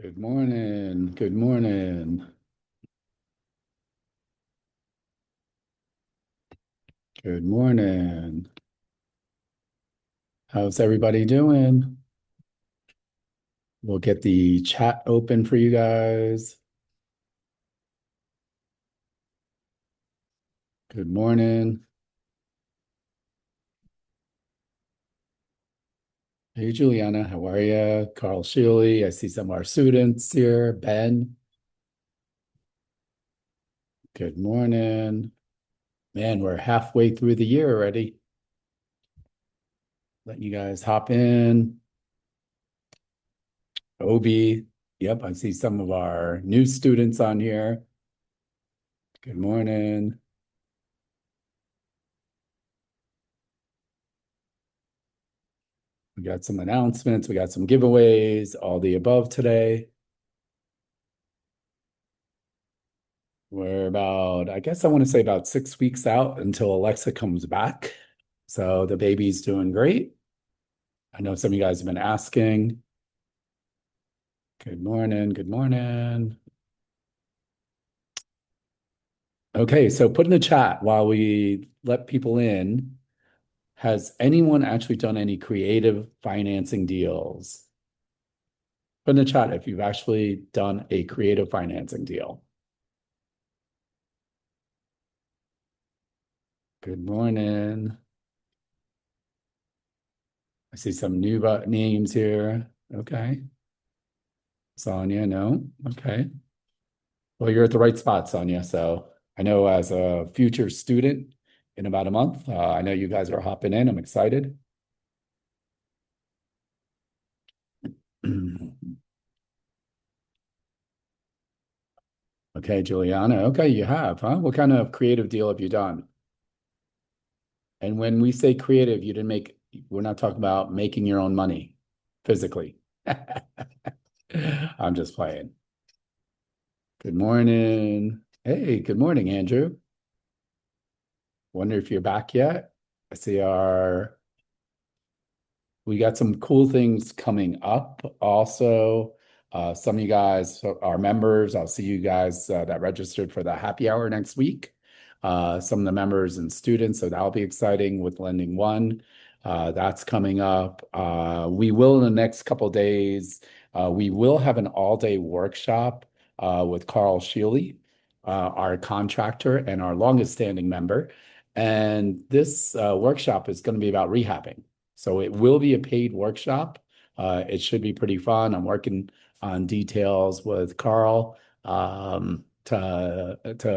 Good morning. Good morning. Good morning. How's everybody doing? We'll get the chat open for you guys. Good morning. Hey, Juliana, how are you? Carl Shealy, I see some of our students here. Ben, good morning. Man, we're halfway through the year already. Letting you guys hop in. Obi, yep, I see some of our new students on here. Good morning. We got some announcements, we got some giveaways, all the above today. We're about, I guess I want to say about 6 weeks out until Alexa comes back. So the baby's doing great. I know some of you guys have been asking. Good morning. Good morning. Okay, so put in the chat while we let people in. Has anyone actually done any creative financing deals? Put in the chat if you've actually done a creative financing deal. Good morning. I see some new names here. Okay. Sonia, no. Okay. Well, you're at the right spot, Sonia. So I know as a future student in about a month, I know you guys are hopping in. I'm excited. Okay, Juliana. Okay, you have, huh? What kind of creative deal have you done? And when we say creative, you didn't make, we're not talking about making your own money physically. I'm just playing. Good morning. Hey, good morning, Andrew. Wonder if you're back yet. I see we got some cool things coming up also. Some of you guys are members. I'll see you guys that registered for the happy hour next week. Some of the members and students, so that'll be exciting with Lending One. That's coming up. We will in the next couple of days, we will have an all-day workshop with Carl Shealy, our contractor and our longest standing member. And this workshop is going to be about rehabbing. So it will be a paid workshop. It should be pretty fun. I'm working on details with Carl to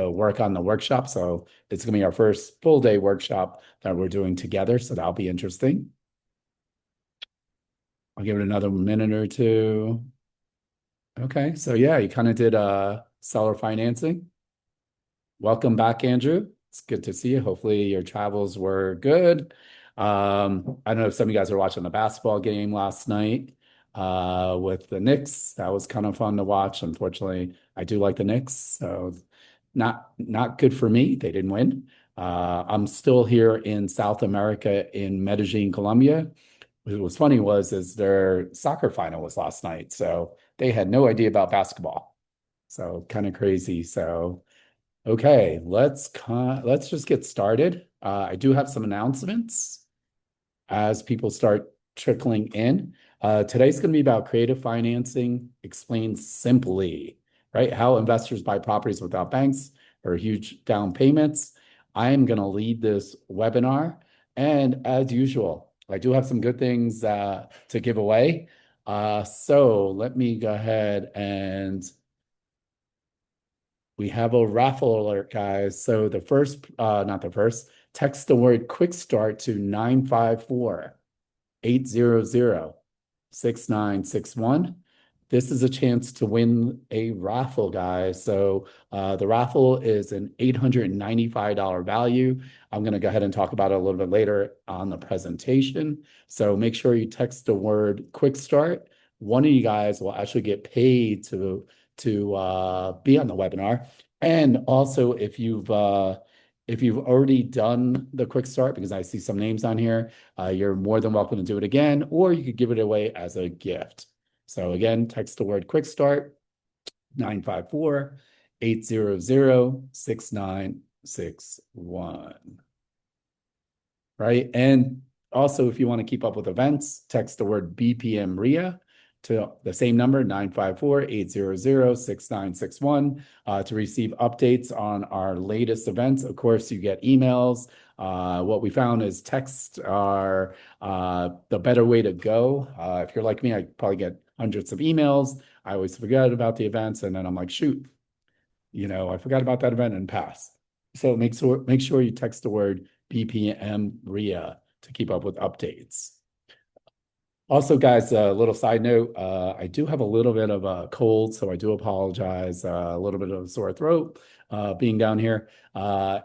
work on the workshop. So it's going to be our first full day workshop that we're doing together. So that'll be interesting. I'll give it another minute or two. Okay, so yeah, you kind of did seller financing. Welcome back, Andrew. It's good to see you. Hopefully your travels were good. I don't know if some of you guys are watching the basketball game last night with the Knicks. That was kind of fun to watch. Unfortunately, I do like the Knicks, so not good for me. They didn't win. I'm still here in South America in Medellin, Colombia. What was funny is their soccer final was last night, so they had no idea about basketball. So kind of crazy. So okay, let's just get started. I do have some announcements as people start trickling in. Today's going to be about creative financing explained simply, right? How investors buy properties without banks or huge down payments. I am going to lead this webinar. And as usual, I do have some good things to give away. So let me go ahead and we have a raffle alert, guys. So the first, not the first, text the word quick start to 954-800-6961. This is a chance to win a raffle, guys. So the raffle is an $895 value. I'm going to go ahead and talk about it a little bit later on the presentation. So make sure you text the word quick start. One of you guys will actually get paid to be on the webinar. And also, if you've already done the quick start, because I see some names on here, you're more than welcome to do it again, or you could give it away as a gift. So again, text the word quick start 954-800-6961. Right. And also, if you want to keep up with events, text the word BPM RIA to the same number, 954-800-6961, to receive updates on our latest events. Of course, you get emails. What we found is texts are the better way to go. If you're like me, I probably get hundreds of emails. I always forget about the events, and then I'm like, shoot, I forgot about that event and pass. So make sure you text the word BPM RIA to keep up with updates. Also, guys, a little side note, I do have a little bit of a cold, so I do apologize. A little bit of a sore throat being down here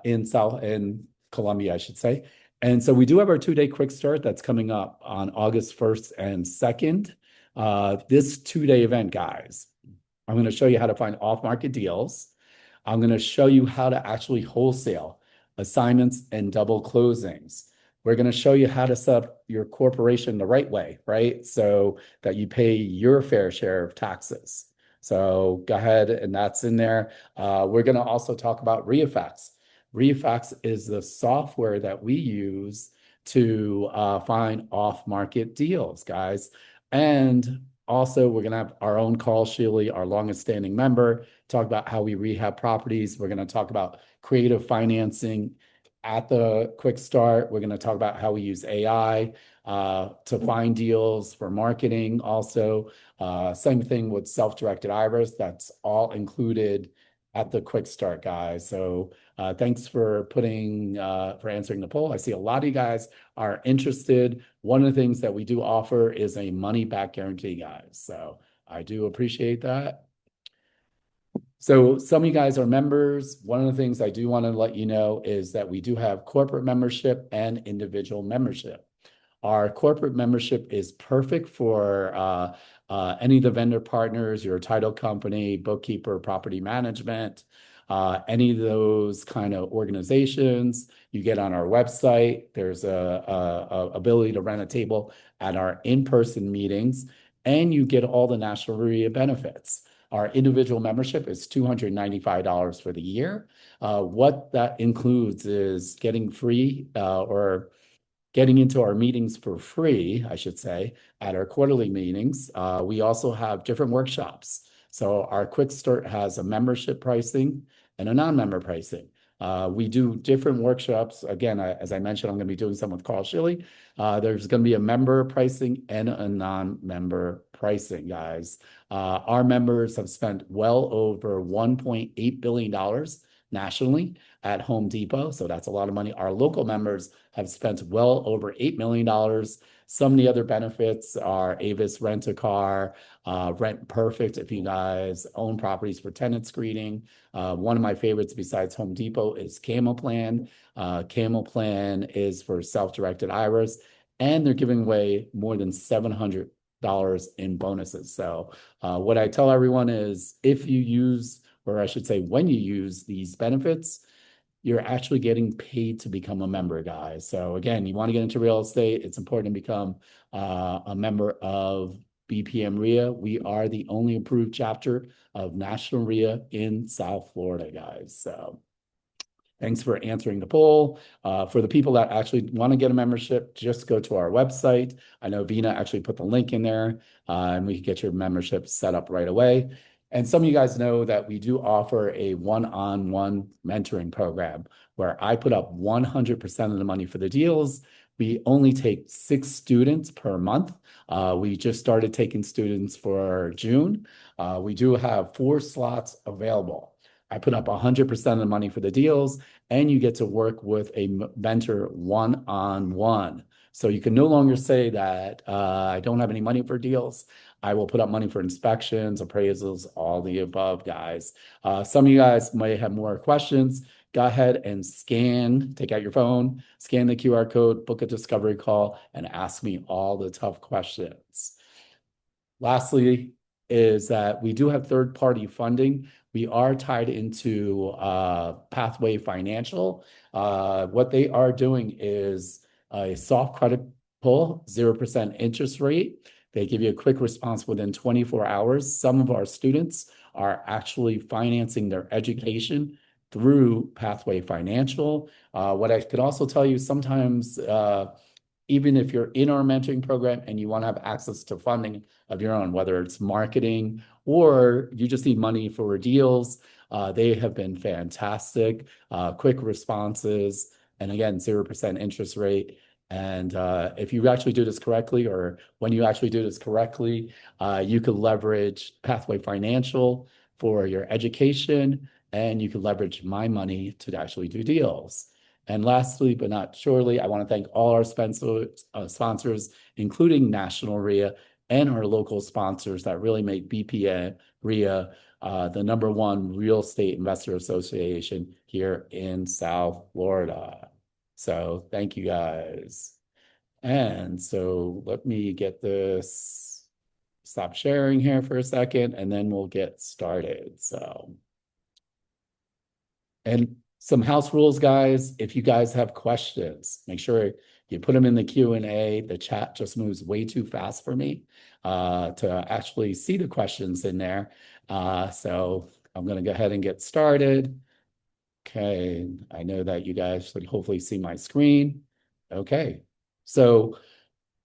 in Colombia, I should say. And so we do have our 2-day quick start that's coming up on August 1st and 2nd. This 2-day event, guys, I'm going to show you how to find off-market deals. I'm going to show you how to actually wholesale assignments and double closings. We're going to show you how to set up your corporation the right way, right? So that you pay your fair share of taxes. So go ahead, and that's in there. We're going to also talk about REIFax. REIFax is the software that we use to find off-market deals, guys. And also, we're going to have our own Carl Sheely, our longest standing member, talk about how we rehab properties. We're going to talk about creative financing at the quick start. We're going to talk about how we use AI to find deals for marketing. Also, same thing with self-directed IRAs. That's all included at the quick start, guys. So thanks for answering the poll. I see a lot of you guys are interested. One of the things that we do offer is a money back guarantee, guys. So I do appreciate that. So some of you guys are members. One of the things I do want to let you know is that we do have corporate membership and individual membership. Our corporate membership is perfect for any of the vendor partners, your title company, bookkeeper, property management, any of those kind of organizations. You get on our website. There's a ability to rent a table at our in-person meetings, and you get all the National REIA benefits. Our individual membership is $295 for the year. What that includes is getting free or getting into our meetings for free, I should say, at our quarterly meetings. We also have different workshops. So our Quick Start has a membership pricing and a non-member pricing. We do different workshops. Again, as I mentioned, I'm going to be doing some with Carl Sheely. There's going to be a member pricing and a non-member pricing, guys. Our members have spent well over $1.8 billion nationally at Home Depot. So that's a lot of money. Our local members have spent well over $8 million. Some of the other benefits are Avis Rent-A-Car, Rent Perfect if you guys own properties for tenant screening. One of my favorites besides Home Depot is Camel Plan. Camel Plan is for self-directed IRAs, and they're giving away more than $700 in bonuses. So what I tell everyone is if you use, or I should say when you use these benefits, you're actually getting paid to become a member, guys. So again, you want to get into real estate, it's important to become a member of BPM RIA. We are the only approved chapter of National RIA in South Florida, guys. So thanks for answering the poll. For the people that actually want to get a membership, just go to our website. I know Vina actually put the link in there, and we can get your membership set up right away. And some of you guys know that we do offer a one-on-one mentoring program where I put up 100% of the money for the deals. We only take 6 students per month. We just started taking students for June. We do have 4 slots available. I put up 100% of the money for the deals, and you get to work with a mentor one-on-one. So you can no longer say that I don't have any money for deals. I will put up money for inspections, appraisals, all the above, guys. Some of you guys may have more questions. Go ahead and take out your phone, scan the QR code, book a discovery call, and ask me all the tough questions. Lastly, is that we do have third-party funding. We are tied into Pathway Financial. What they are doing is a soft credit pull, 0% interest rate. They give you a quick response within 24 hours. Some of our students are actually financing their education through Pathway Financial. What I could also tell you, sometimes even if you're in our mentoring program and you want to have access to funding of your own, whether it's marketing or you just need money for deals, they have been fantastic, quick responses, and again, 0% interest rate. And if you actually do this correctly, or when you actually do this correctly, you could leverage Pathway Financial for your education, and you could leverage my money to actually do deals. And lastly, but not surely, I want to thank all our sponsors, including National RIA and our local sponsors that really make BPA RIA the #1 real estate investor association here in South Florida. So thank you guys. And so let me get this, stop sharing here for a second, and then we'll get started. So, and some house rules, guys. If you guys have questions, make sure you put them in the Q&A. The chat just moves way too fast for me to actually see the questions in there. So I'm going to go ahead and get started. Okay, I know that you guys should hopefully see my screen. Okay, so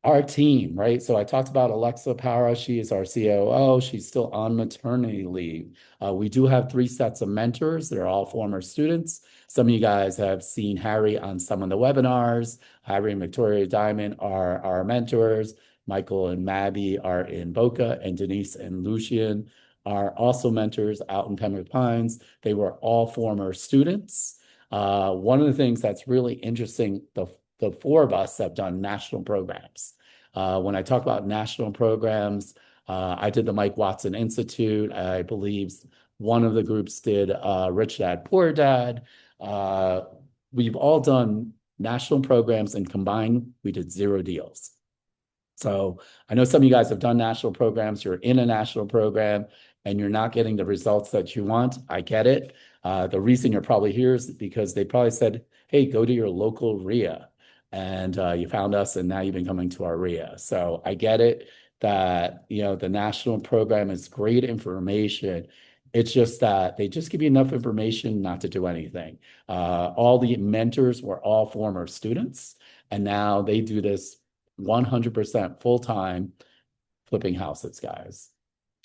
our team, right? So I talked about Alexa Para. She is our COO. She's still on maternity leave. We do have 3 sets of mentors. They're all former students. Some of you guys have seen Harry on some of the webinars. Harry and Victoria Diamond are our mentors. Michael and Mabby are in Boca, and Denise and Lucian are also mentors out in Pembroke Pines. They were all former students. One of the things that's really interesting, the 4 of us have done national programs. When I talk about national programs, I did the Mike Watson Institute. I believe one of the groups did Rich Dad, Poor Dad. We've all done national programs, and combined, we did 0 deals. So I know some of you guys have done national programs. You're in a national program and you're not getting the results that you want. I get it. The reason you're probably here is because they probably said, hey, go to your local RIA. And you found us, and now you've been coming to our RIA. So I get it that, you know, the national program is great information. It's just that they just give you enough information not to do anything. All the mentors were all former students, and now they do this 100% full-time flipping houses, guys,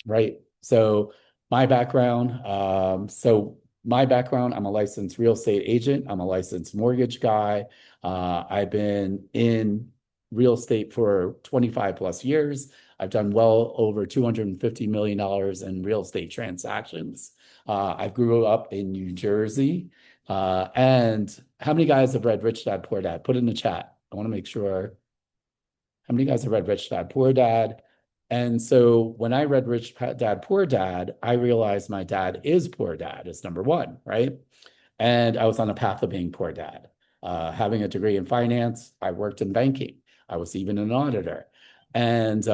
right? So my background, I'm a licensed real estate agent. I'm a licensed mortgage guy. I've been in real estate for 25 plus years. I've done well over $250 million in real estate transactions. I grew up in New Jersey. And how many guys have read Rich Dad, Poor Dad? Put it in the chat. I want to make sure. How many guys have read Rich Dad, Poor Dad? And so when I read Rich Dad, Poor Dad, I realized my dad is poor dad is #1, right? And I was on a path of being poor dad. Having a degree in finance, I worked in banking. I was even an auditor. And,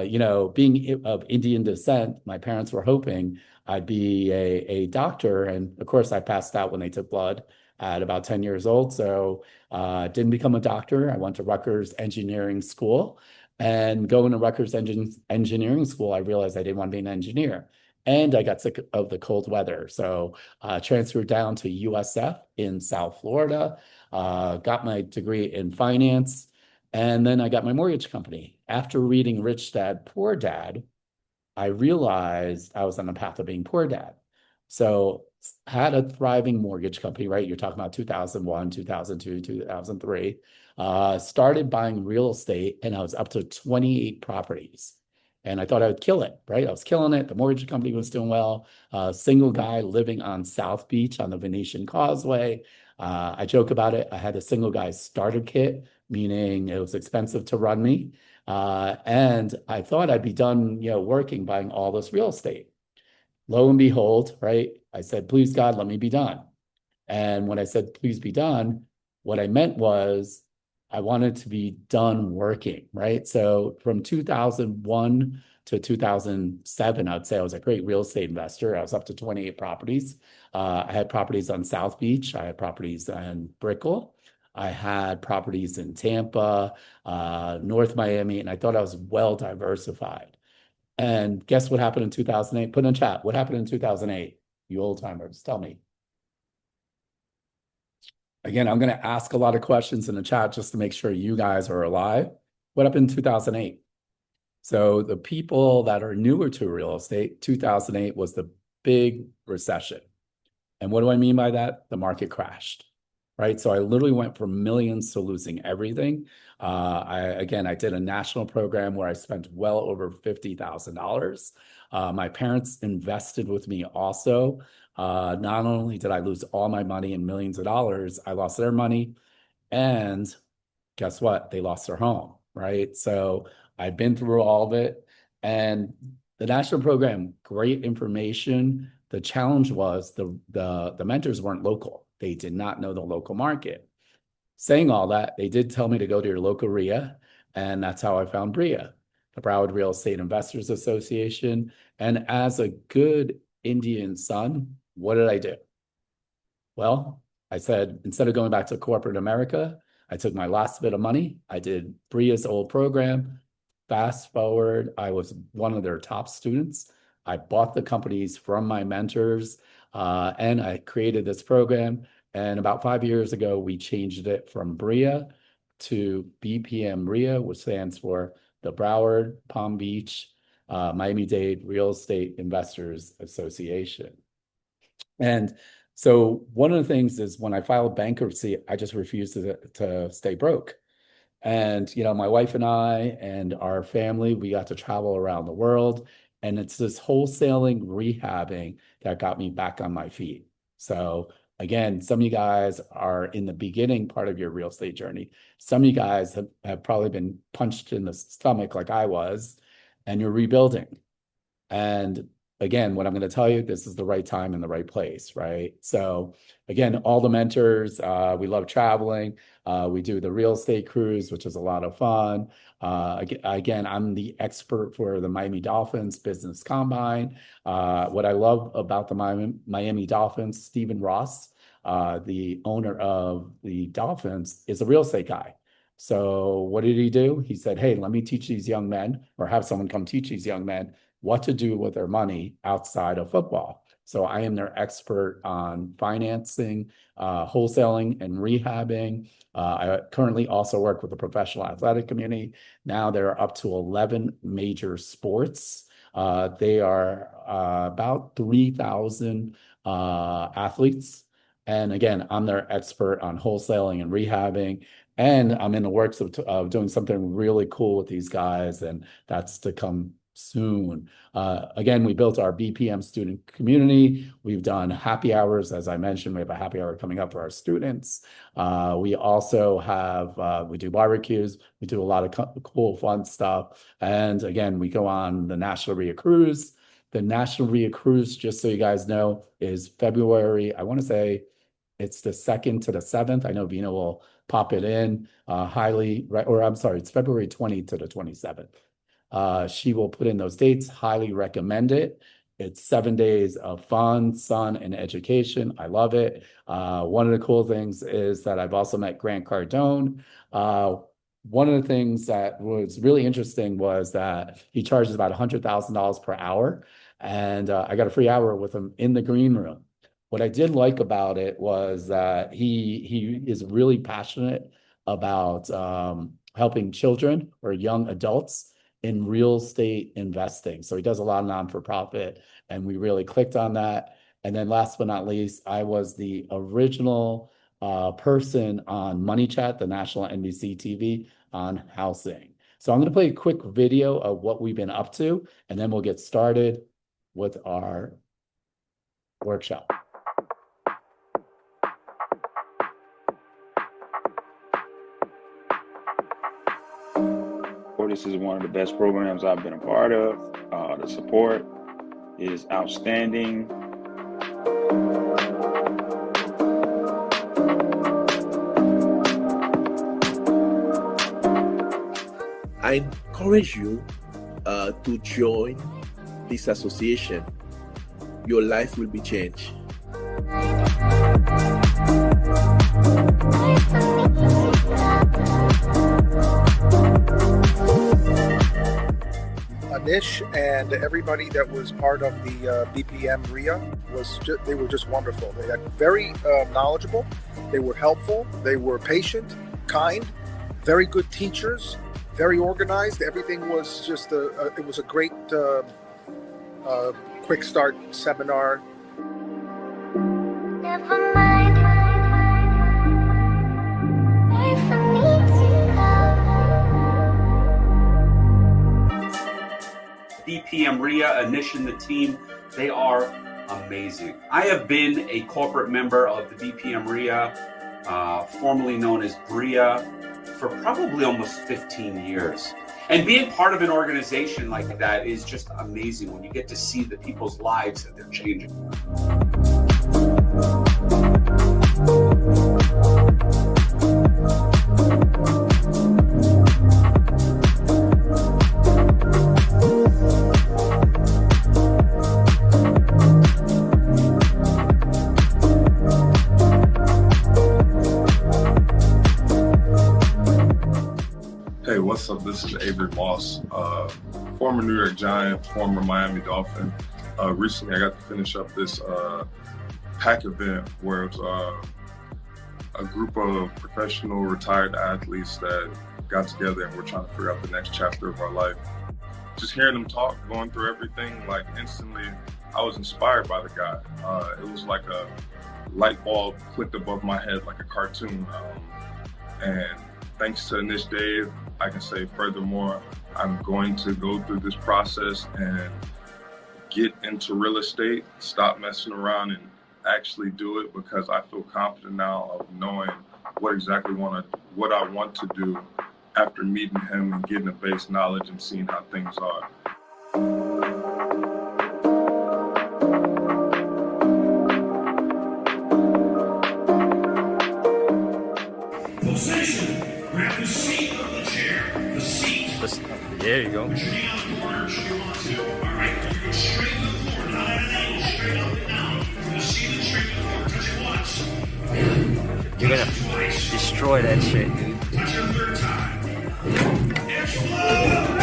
you know, being of Indian descent, my parents were hoping I'd be a doctor. And of course, I passed out when they took blood at about 10 years old. So didn't become a doctor. I went to Rutgers Engineering School. And going to Rutgers Engineering School, I realized I didn't want to be an engineer. And I got sick of the cold weather. So transferred down to USF in South Florida, got my degree in finance, and then I got my mortgage company. After reading Rich Dad, Poor Dad, I realized I was on the path of being poor dad. So had a thriving mortgage company, right? You're talking about 2001, 2002, 2003. Started buying real estate, and I was up to 28 properties. And I thought I would kill it, right? I was killing it. The mortgage company was doing well. Single guy living on South Beach on the Venetian Causeway. I joke about it. I had a single guy starter kit, meaning it was expensive to run me. And I thought I'd be done, you know, working, buying all this real estate. Lo and behold, right? I said, please God, let me be done. And when I said, please be done, what I meant was I wanted to be done working, right? So from 2001 to 2007, I'd say I was a great real estate investor. I was up to 28 properties. I had properties on South Beach. I had properties on Brickell. I had properties in Tampa, North Miami, and I thought I was well diversified. And guess what happened in 2008? Put in chat. What happened in 2008? You old timers, tell me. Again, I'm going to ask a lot of questions in the chat just to make sure you guys are alive. What happened in 2008? So the people that are newer to real estate, 2008 was the big recession. And what do I mean by that? The market crashed, right? So I literally went from millions to losing everything. I did a national program where I spent well over $50,000. My parents invested with me also. Not only did I lose all my money and millions of dollars, I lost their money. And guess what? They lost their home, right? So I've been through all of it. And the national program, great information. The challenge was the mentors weren't local. They did not know the local market. Saying all that, they did tell me to go to your local RIA, and that's how I found BREIA, the Broward Real Estate Investors Association. And as a good Indian son, what did I do? Well, I said, instead of going back to corporate America, I took my last bit of money. I did BREIA's old program. Fast forward, I was one of their top students. I bought the companies from my mentors, and I created this program. And about 5 years ago, we changed it from BREIA to BPM RIA, which stands for the Broward Palm Beach Miami-Dade Real Estate Investors Association. And so one of the things is when I filed bankruptcy, I just refused to stay broke. And, my wife and I and our family, we got to travel around the world. And it's this wholesaling, rehabbing that got me back on my feet. So again, some of you guys are in the beginning part of your real estate journey. Some of you guys have probably been punched in the stomach like I was, and you're rebuilding. And again, what I'm going to tell you, this is the right time and the right place, right? So again, all the mentors, we love traveling. We do the real estate cruise, which is a lot of fun. Again, I'm the expert for the Miami Dolphins Business Combine. What I love about the Miami Dolphins, Stephen Ross, the owner of the Dolphins, is a real estate guy. So what did he do? He said, hey, let me teach these young men, or have someone come teach these young men what to do with their money outside of football. So I am their expert on financing, wholesaling, and rehabbing. I currently also work with the professional athletic community. Now they're up to 11 major sports. They are about 3,000 athletes. And again, I'm their expert on wholesaling and rehabbing. And I'm in the works of doing something really cool with these guys, and that's to come soon. Again, we built our BPM student community. We've done happy hours. As I mentioned, we have a happy hour coming up for our students. We also have, we do barbecues. We do a lot of cool, fun stuff. And again, we go on the National RIA Cruise. The National RIA Cruise, just so you guys know, is February, I want to say it's the 2nd to the 7th. I know Vina will pop it in it's February 20 to the 27th. She will put in those dates. Highly recommend it. It's 7 days of fun, sun, and education. I love it. One of the cool things is that I've also met Grant Cardone. One of the things that was really interesting was that he charges about $100,000 per hour. And I got a free hour with him in the green room. What I did like about it was that he is really passionate about helping children or young adults in real estate investing. So he does a lot of non-for-profit, and we really clicked on that. And then last but not least, I was the original person on Money Chat, the national NBC TV on housing. So I'm going to play a quick video of what we've been up to, and then we'll get started with our workshop. This is one of the best programs I've been a part of. The support is outstanding. I encourage you to join this association. Your life will be changed. Nish and everybody that was part of the BPM RIA they were just wonderful. They had very knowledgeable. They were helpful. They were patient, kind, very good teachers, very organized. Everything was just it was a great quick start seminar. Never mind. Wait for me to go. BPM RIA, Anish and the team, they are amazing. I have been a corporate member of the BPM RIA, formerly known as BRIA, for probably almost 15 years. And being part of an organization like that is just amazing when you get to see the people's lives that they're changing. Hey, what's up? This is Avery Moss, former New York Giant, former Miami Dolphin. Recently, I got to finish up this PAC event where it was a group of professional retired athletes that got together and we're trying to figure out the next chapter of our life. Just hearing them talk, going through everything, like instantly, I was inspired by the guy. It was like a light bulb clicked above my head like a cartoon. And thanks to Nish Dave, I can say furthermore, I'm going to go through this process and get into real estate, stop messing around and actually do it, because I feel confident now of knowing what I want to do after meeting him and getting a base knowledge and seeing how things are. Position. Grab the seat of the chair. The seat. There you go. Put your knee on the corner if you want to. All right. You go straight to the floor, not at an angle, straight up and down. From the ceiling straight to the floor. Touch it once. You're gonna twice. destroy that shit, dude. Touch it a third time. Explode!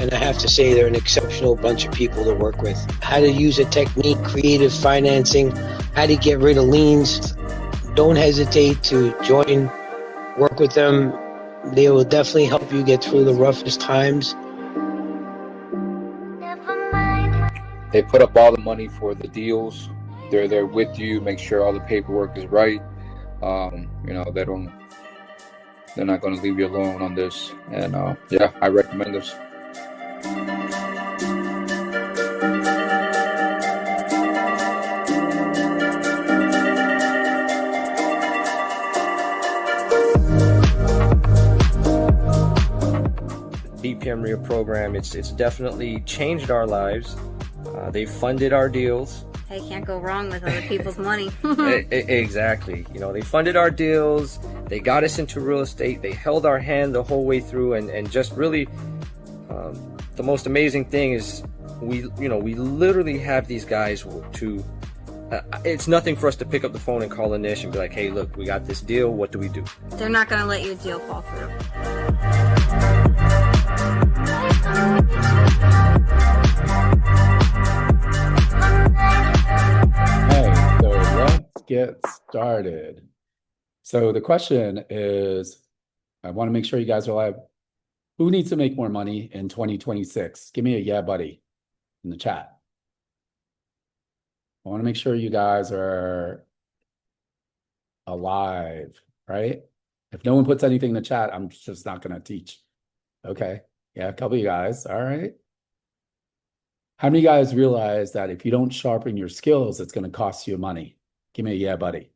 And I have to say, they're an exceptional bunch of people to work with. How to use a technique, creative financing, how to get rid of liens. Don't hesitate to join, work with them. They will definitely help you get through the roughest times. Never mind. They put up all the money for the deals. They're there with you, make sure all the paperwork is right. They're not going to leave you alone on this. And yeah, I recommend this. BPM RIA program, it's definitely changed our lives. They funded our deals. Hey, can't go wrong with other people's money. Exactly. They funded our deals. They got us into real estate. They held our hand the whole way through, and just really, the most amazing thing is we literally have these guys to. It's nothing for us to pick up the phone and call Anish and be like, "Hey, look, we got this deal. What do we do?" They're not going to let your deal fall through. Okay, so let's get started. So the question is, I want to make sure you guys are alive. Who needs to make more money in 2026? Give me a yeah, buddy, in the chat. I want to make sure you guys are alive, right? If no one puts anything in the chat, I'm just not going to teach. Okay. Yeah, a couple of you guys. All right. How many of you guys realize that if you don't sharpen your skills, it's going to cost you money? Give me a yeah, buddy.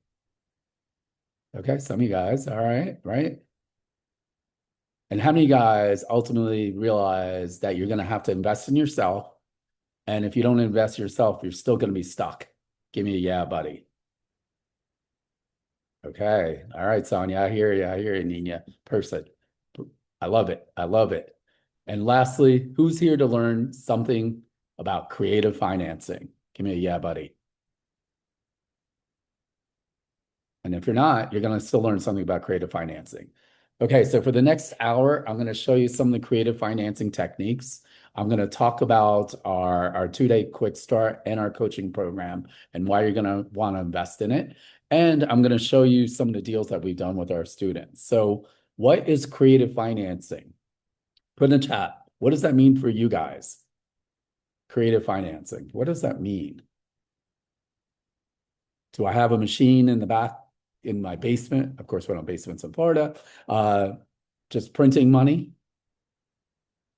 Okay, some of you guys. All right, right? And how many guys ultimately realize that you're going to have to invest in yourself? And if you don't invest in yourself, you're still going to be stuck. Give me a yeah, buddy. Okay. All right, Sonia. I hear you. I hear you, Nina. Person. I love it. I love it. And lastly, who's here to learn something about creative financing? Give me a yeah, buddy. And if you're not, you're going to still learn something about creative financing. Okay, so for the next hour, I'm going to show you some of the creative financing techniques. I'm going to talk about our 2-day quick start and our coaching program and why you're going to want to invest in it. And I'm going to show you some of the deals that we've done with our students. So what is creative financing? Put in the chat. What does that mean for you guys? Creative financing. What does that mean? Do I have a machine in the back in my basement? Of course, we don't have basements in Florida. Just printing money.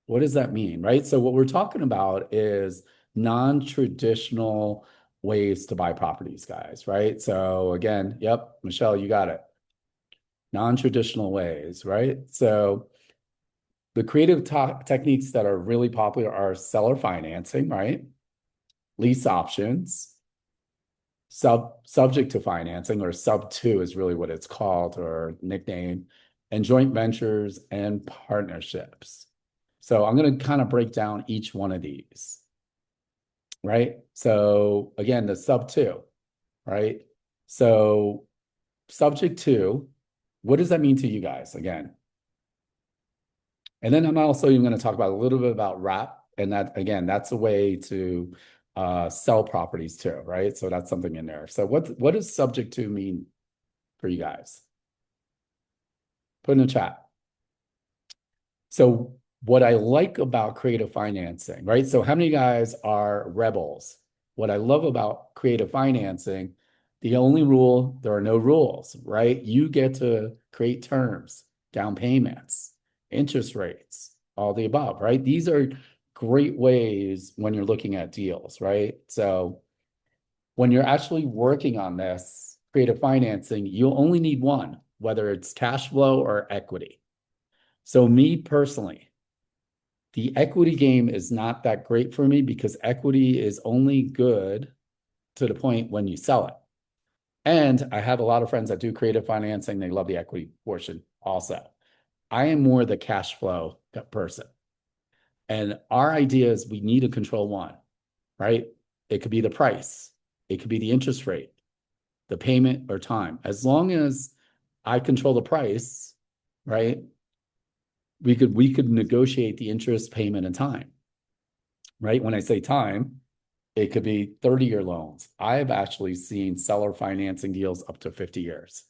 What does that mean, right? So what we're talking about is non-traditional ways to buy properties, guys, right? So again, yep, Michelle, you got it. Non-traditional ways, right? So the creative techniques that are really popular are seller financing, right? Lease options, subject to financing, or sub 2 is really what it's called, or nickname, and joint ventures and partnerships. So I'm going to kind of break down each one of these, right? So again, the sub 2, right? So subject to, what does that mean to you guys again? And then I'm also even going to talk about a little bit about wrap, and that again, that's a way to sell properties too, right? So that's something in there. So what does subject to mean for you guys? Put in the chat. So what I like about creative financing, right? So how many guys are rebels? What I love about creative financing, the only rule, there are no rules, right? You get to create terms, down payments, interest rates, all the above, right? These are great ways when you're looking at deals, right? So when you're actually working on this creative financing, you'll only need one, whether it's cash flow or equity. So me personally, the equity game is not that great for me because equity is only good to the point when you sell it. And I have a lot of friends that do creative financing. They love the equity portion also. I am more the cash flow person. And our idea is we need to control one, right? It could be the price. It could be the interest rate, the payment or time. As long as I control the price, right? We could negotiate the interest, payment, and time, right? When I say time, it could be 30-year loans. I've actually seen seller financing deals up to 50 years,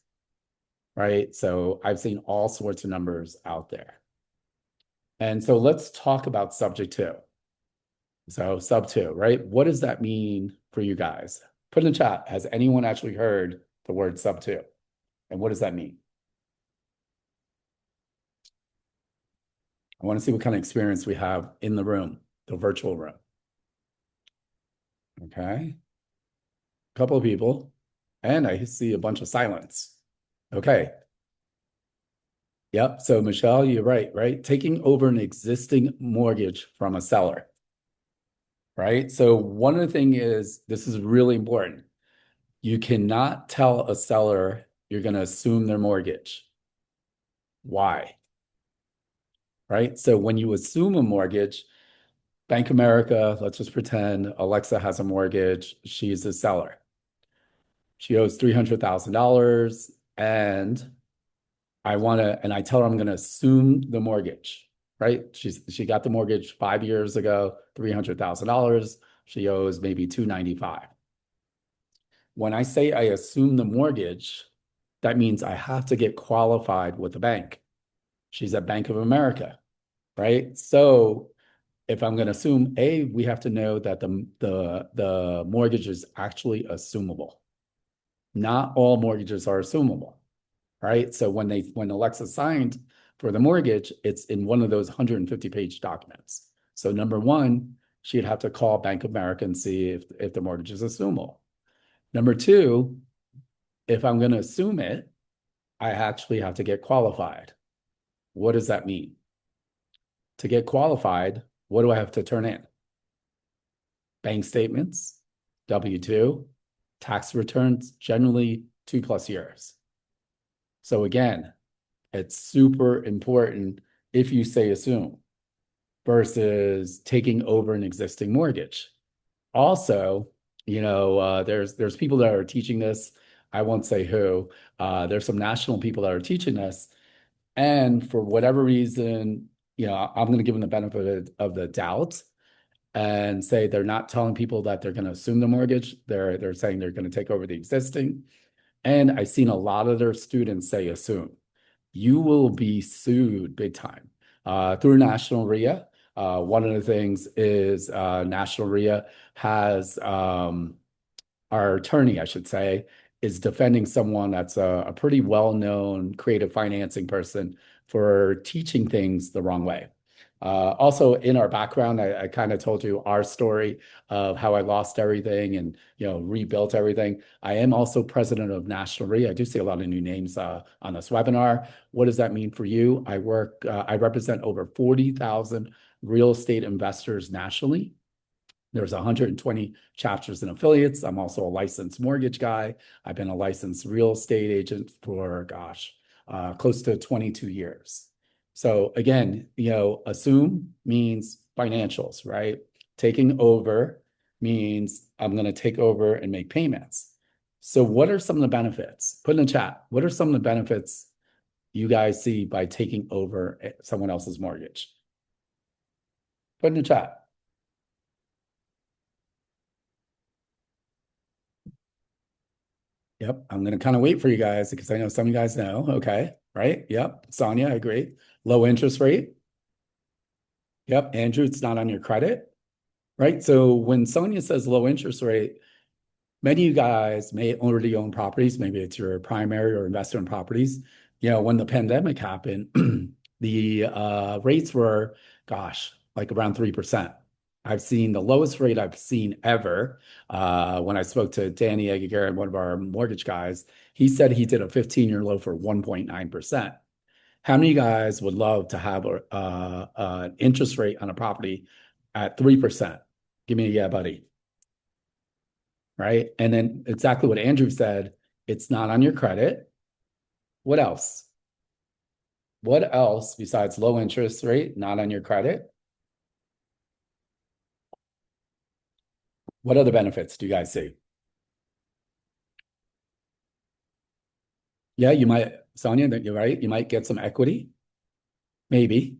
right? So I've seen all sorts of numbers out there. And so let's talk about subject to. So sub 2, right? What does that mean for you guys? Put in the chat, has anyone actually heard the word sub 2? And what does that mean? I want to see what kind of experience we have in the room, the virtual room. Okay. A couple of people. And I see a bunch of silence. Okay. Yep. So Michelle, you're right? Taking over an existing mortgage from a seller, right? So one of the things is, this is really important. You cannot tell a seller you're going to assume their mortgage. Why? Right? So when you assume a mortgage, Bank of America, let's just pretend Alexa has a mortgage. She's a seller. She owes $300,000 and I tell her I'm going to assume the mortgage, right? She got the mortgage 5 years ago, $300,000. She owes maybe $295,000. When I say I assume the mortgage, that means I have to get qualified with the bank. She's at Bank of America, right? So if I'm going to assume, we have to know that the mortgage is actually assumable. Not all mortgages are assumable, right? So when Alexa signed for the mortgage, it's in one of those 150-page documents. So number one, she'd have to call Bank of America and see if the mortgage is assumable. Number two, if I'm going to assume it, I actually have to get qualified. What does that mean? To get qualified, what do I have to turn in? Bank statements, W-2, tax returns, generally 2+ years. So again, it's super important if you say assume versus taking over an existing mortgage. Also, there's people that are teaching this. I won't say who. There's some national people that are teaching this. And for whatever reason, I'm going to give them the benefit of the doubt and say they're not telling people that they're going to assume the mortgage. They're saying they're going to take over the existing. And I've seen a lot of their students say assume. You will be sued big time through National RIA. One of the things is National RIA has our attorney, I should say, is defending someone that's a pretty well-known creative financing person for teaching things the wrong way. Also, in our background, I kind of told you our story of how I lost everything and rebuilt everything. I am also president of National RIA. I do see a lot of new names on this webinar. What does that mean for you? I represent over 40,000 real estate investors nationally. There's 120 chapters and affiliates. I'm also a licensed mortgage guy. I've been a licensed real estate agent for, close to 22 years. So again, assume means financials, right? Taking over means I'm going to take over and make payments. So what are some of the benefits? Put in the chat. What are some of the benefits you guys see by taking over someone else's mortgage? Put in the chat. Yep, I'm going to kind of wait for you guys because I know some of you guys know. Okay, right? Yep, Sonia, I agree. Low interest rate. Yep, Andrew, it's not on your credit, right? So when Sonia says low interest rate, many of you guys may already own properties. Maybe it's your primary or investment properties. When the pandemic happened, the rates were, like around 3%. I've seen the lowest rate I've seen ever. When I spoke to Danny Aguirre, one of our mortgage guys, he said he did a 15-year low for 1.9%. How many of you guys would love to have an interest rate on a property at 3%? Give me a yeah, buddy. Right? And then exactly what Andrew said, it's not on your credit. What else? What else besides low interest rate, not on your credit? What other benefits do you guys see? Yeah, you might, Sonia, you're right. You might get some equity. Maybe.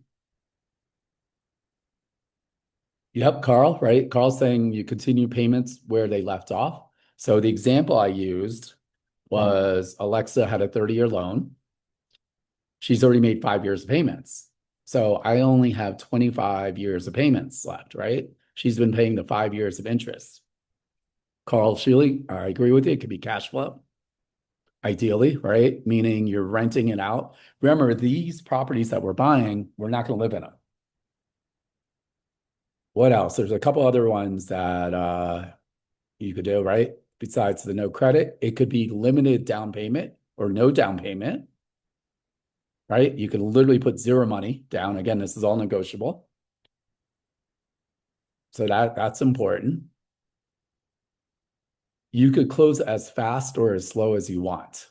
Yep, Carl, right? Carl's saying you continue payments where they left off. So the example I used was Alexa had a 30-year loan. She's already made 5 years of payments. So I only have 25 years of payments left, right? She's been paying the 5 years of interest. Carl Sheely, I agree with you. It could be cash flow. Ideally, right? Meaning you're renting it out. Remember, these properties that we're buying, we're not going to live in them. What else? There's a couple other ones that you could do, right? Besides the no credit, it could be limited down payment or no down payment, right? You can literally put zero money down. Again, this is all negotiable. So that's important. You could close as fast or as slow as you want.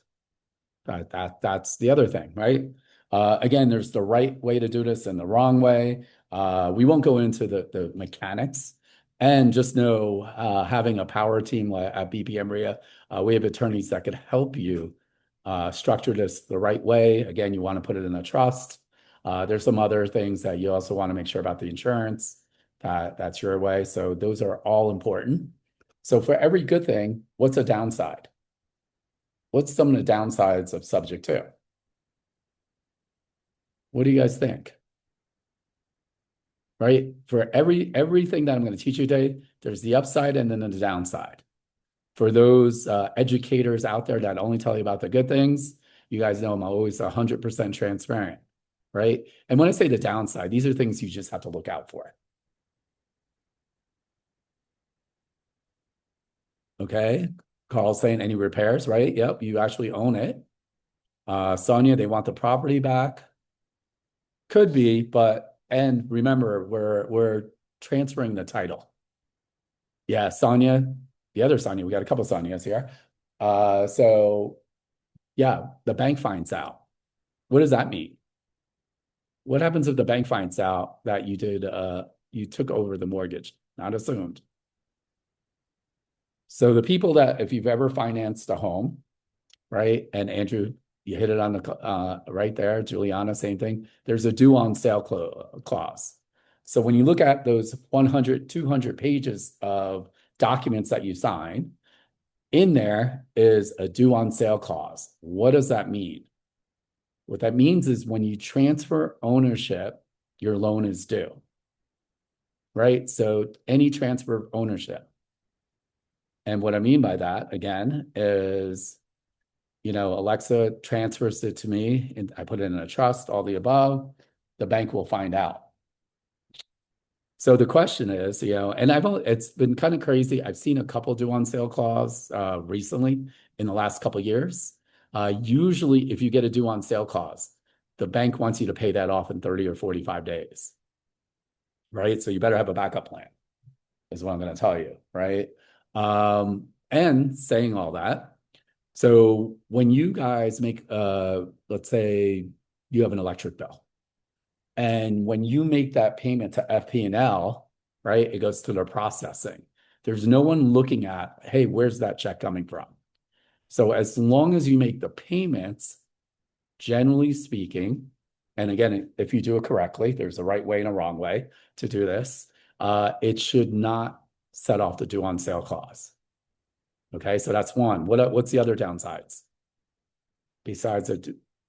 That's the other thing, right? Again, there's the right way to do this and the wrong way. We won't go into the mechanics. And just know, having a power team at BPM RIA, we have attorneys that could help you structure this the right way. Again, you want to put it in a trust. There's some other things that you also want to make sure about the insurance. That's your way. So those are all important. So for every good thing, what's a downside? What's some of the downsides of subject to? What do you guys think? Right? For everything that I'm going to teach you today, there's the upside and then the downside. For those educators out there that only tell you about the good things, you guys know I'm always 100% transparent, right? And when I say the downside, these are things you just have to look out for. Okay, Carl's saying any repairs, right? Yep, you actually own it. Sonia, they want the property back. Could be, but, and remember, we're transferring the title. Yeah, Sonia, the other Sonia, we got a couple Sonias here. So yeah, the bank finds out. What does that mean? What happens if the bank finds out that you took over the mortgage? Not assumed. So the people that, if you've ever financed a home, right? And Andrew, you hit it on the right there. Juliana, same thing. There's a due on sale clause. So when you look at those 100, 200 pages of documents that you sign, in there is a due on sale clause. What does that mean? What that means is when you transfer ownership, your loan is due, right? So any transfer of ownership. And what I mean by that, again, is, Alexa transfers it to me, and I put it in a trust, all the above, the bank will find out. So the question is, and it's been kind of crazy. I've seen a couple due on sale clause recently in the last couple of years. Usually, if you get a due on sale clause, the bank wants you to pay that off in 30 or 45 days, right? So you better have a backup plan, is what I'm going to tell you, right? And saying all that, so when you guys make, let's say you have an electric bill, and when you make that payment to FP&L, right, it goes to their processing. There's no one looking at, hey, where's that check coming from? So as long as you make the payments, generally speaking, and again, if you do it correctly, there's a right way and a wrong way to do this, it should not set off the due on sale clause. Okay, so that's one. What's the other downsides besides a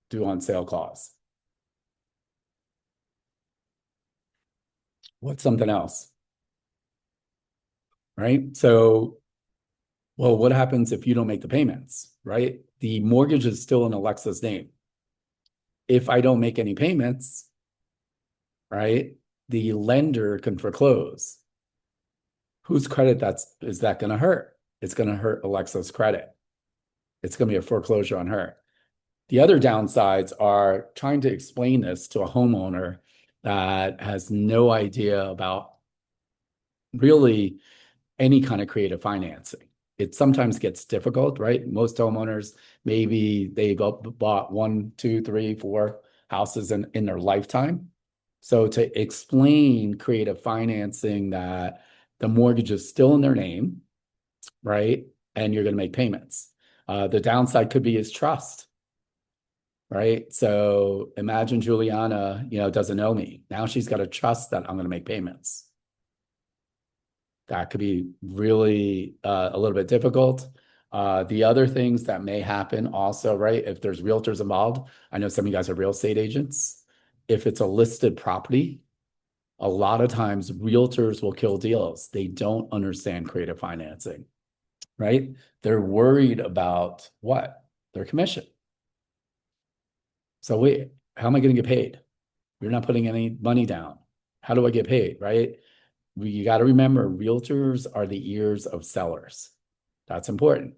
due on sale clause? What's something else? Right? So, well, what happens if you don't make the payments, right? The mortgage is still in Alexa's name. If I don't make any payments, right, the lender can foreclose. Whose credit is that going to hurt? It's going to hurt Alexa's credit. It's going to be a foreclosure on her. The other downsides are trying to explain this to a homeowner that has no idea about really any kind of creative financing. It sometimes gets difficult, right? Most homeowners, maybe they've bought 1, 2, 3, 4 houses in their lifetime. So to explain creative financing that the mortgage is still in their name, right? And you're going to make payments. The downside could be his trust. Right. So imagine Juliana, doesn't know me. Now she's got to trust that I'm going to make payments. That could be really a little bit difficult. The other things that may happen also, right? If there's realtors involved, I know some of you guys are real estate agents. If it's a listed property, a lot of times realtors will kill deals. They don't understand creative financing, right? They're worried about what? Their commission. So wait, how am I going to get paid? You're not putting any money down. How do I get paid, right? You got to remember, realtors are the ears of sellers. That's important.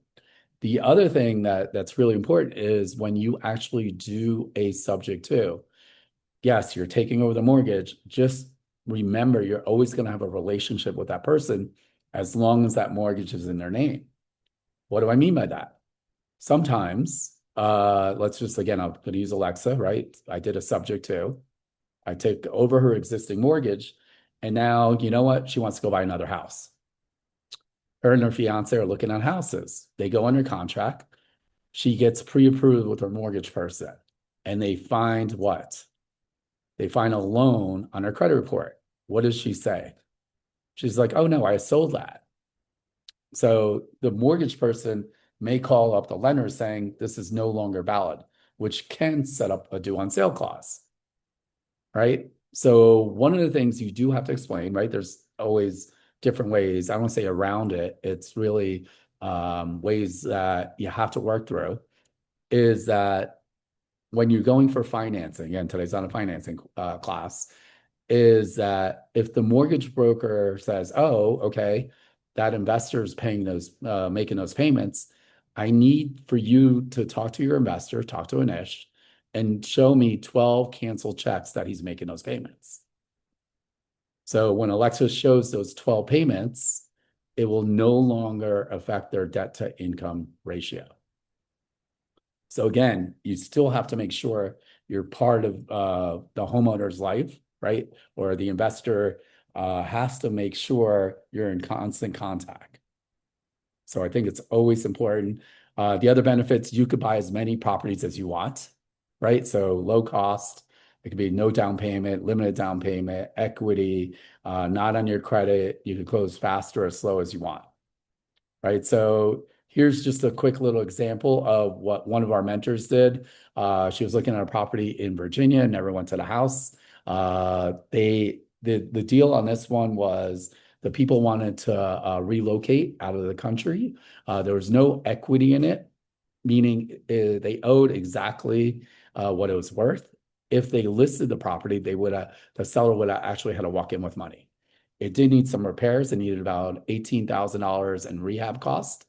The other thing that's really important is when you actually do a subject to, yes, you're taking over the mortgage. Just remember, you're always going to have a relationship with that person as long as that mortgage is in their name. What do I mean by that? Sometimes, let's just, again, I'm going to use Alexa, right? I did a subject to. I take over her existing mortgage, and now, you know what? She wants to go buy another house. Her and her fiance are looking at houses. They go under contract. She gets pre-approved with her mortgage person, and they find what? They find a loan on her credit report. What does she say? She's like, oh no, I sold that. So the mortgage person may call up the lender saying this is no longer valid, which can set up a due on sale clause, right? So one of the things you do have to explain, right? There's always different ways. I don't want to say around it. It's really ways that you have to work through, is that when you're going for financing, again, today's not a financing class, is that if the mortgage broker says, oh, okay, that investor is paying those, making those payments, I need for you to talk to your investor, talk to Anish, and show me 12 canceled checks that he's making those payments. So when Alexa shows those 12 payments, it will no longer affect their debt to income ratio. So again, you still have to make sure you're part of the homeowner's life, right? Or the investor has to make sure you're in constant contact. So I think it's always important. The other benefits, you could buy as many properties as you want, right? So low cost, it could be no down payment, limited down payment, equity, not on your credit. You could close faster or slow as you want, right? So here's just a quick little example of what one of our mentors did. She was looking at a property in Virginia, never went to the house. The deal on this one was the people wanted to relocate out of the country. There was no equity in it, meaning they owed exactly what it was worth. If they listed the property, the seller would have actually had to walk in with money. It did need some repairs. It needed about $18,000 in rehab cost.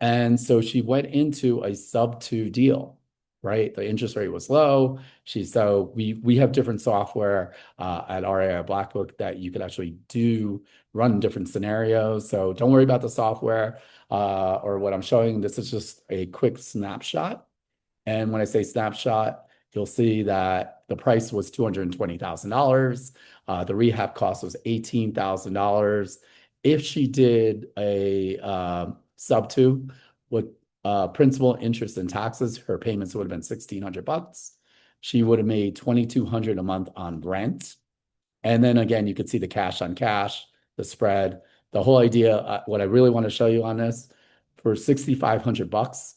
And so she went into a sub-2 deal, right? The interest rate was low. So we have different software at RAI Black Book that you could actually run different scenarios. So don't worry about the software or what I'm showing. This is just a quick snapshot. And when I say snapshot, you'll see that the price was $220,000. The rehab cost was $18,000. If she did a sub-2 with principal, interest, and taxes, her payments would have been $1,600. She would have made $2,200 a month on rent. And then again, you could see the cash on cash, the spread. The whole idea, what I really want to show you on this, for $6,500,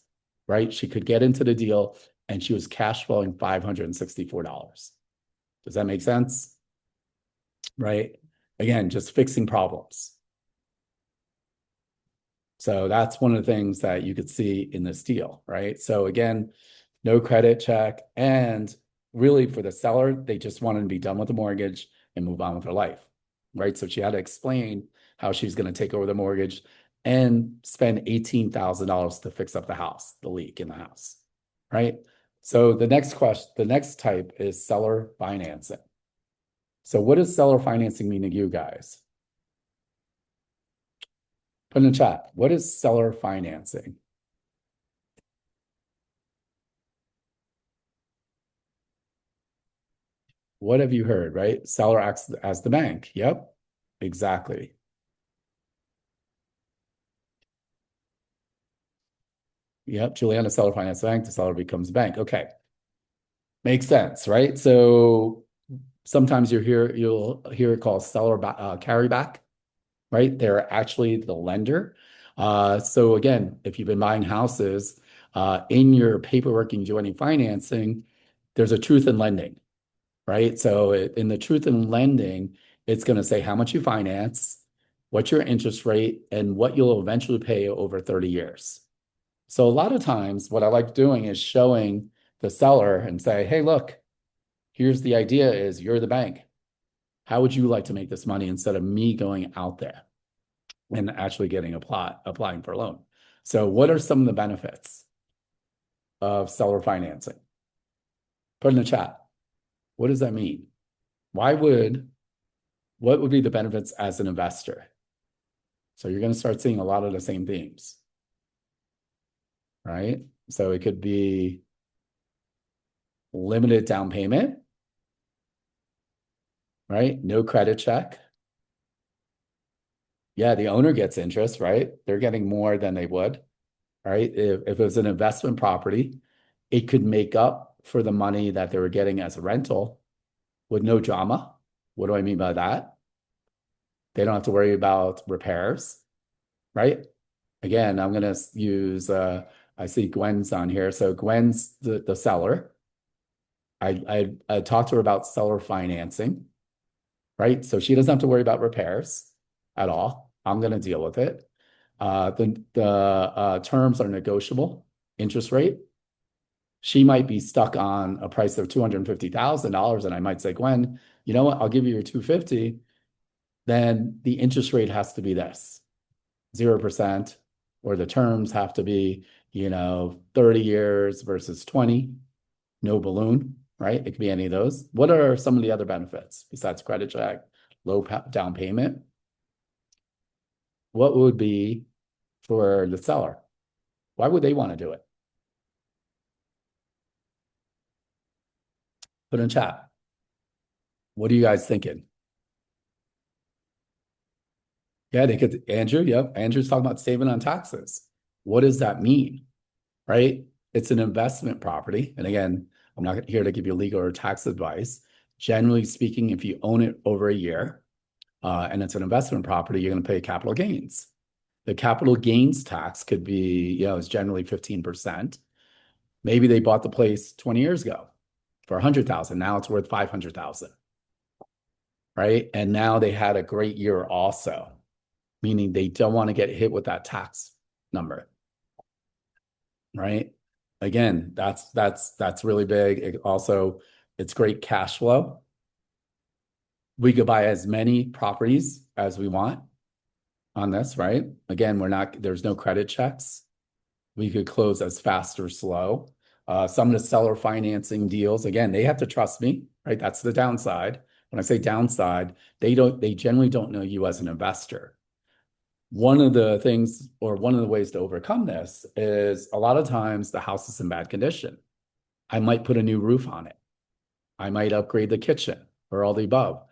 right? She could get into the deal and she was cash flowing $564. Does that make sense? Right? Again, just fixing problems. So that's one of the things that you could see in this deal, right? So again, no credit check. And really for the seller, they just wanted to be done with the mortgage and move on with their life, right? So she had to explain how she's going to take over the mortgage and spend $18,000 to fix up the house, the leak in the house, right? So the next type is seller financing. So what does seller financing mean to you guys? Put in the chat, what is seller financing? What have you heard, right? Seller acts as the bank. Yep, exactly. Yep, Juliana, seller finance bank, the seller becomes a bank. Okay. Makes sense, right? So sometimes you'll hear it called seller carryback, right? They're actually the lender. So again, if you've been buying houses, in your paperwork and you do any financing, there's a truth in lending, right? So in the truth in lending, it's going to say how much you finance, what's your interest rate, and what you'll eventually pay over 30 years. So a lot of times what I like doing is showing the seller and say, hey, look, here's the idea is you're the bank. How would you like to make this money instead of me going out there and actually getting applying for a loan? So what are some of the benefits of seller financing? Put in the chat. What does that mean? What would be the benefits as an investor? So you're going to start seeing a lot of the same themes, right? So it could be limited down payment, right? No credit check. Yeah, the owner gets interest, right? They're getting more than they would, right? If it was an investment property, it could make up for the money that they were getting as a rental with no drama. What do I mean by that? They don't have to worry about repairs, right? Again, I'm going to use, I see Gwen's on here. So Gwen's the seller. I talked to her about seller financing, right? So she doesn't have to worry about repairs at all. I'm going to deal with it. The terms are negotiable, interest rate. She might be stuck on a price of $250,000, and I might say, Gwen, you know what? I'll give you your $250,000. Then the interest rate has to be this, 0%, or the terms have to be, 30 years versus 20, no balloon, right? It could be any of those. What are some of the other benefits besides credit check, low down payment? What would be for the seller? Why would they want to do it? Put in chat. What are you guys thinking? Yeah, they could, Andrew, yep. Andrew's talking about saving on taxes. What does that mean? Right? It's an investment property. And again, I'm not here to give you legal or tax advice. Generally speaking, if you own it over a year, and it's an investment property, you're going to pay capital gains. The capital gains tax could be, it's generally 15%. Maybe they bought the place 20 years ago for 100,000. Now it's worth 500,000. Right? And now they had a great year also, meaning they don't want to get hit with that tax number. Right? Again, that's really big. It's great cash flow. We could buy as many properties as we want on this, right? Again, there's no credit checks. We could close as fast or slow. Some of the seller financing deals, again, they have to trust me, right? That's the downside. When I say downside, they generally don't know you as an investor. One of the things, or one of the ways to overcome this is a lot of times the house is in bad condition. I might put a new roof on it. I might upgrade the kitchen or all the above.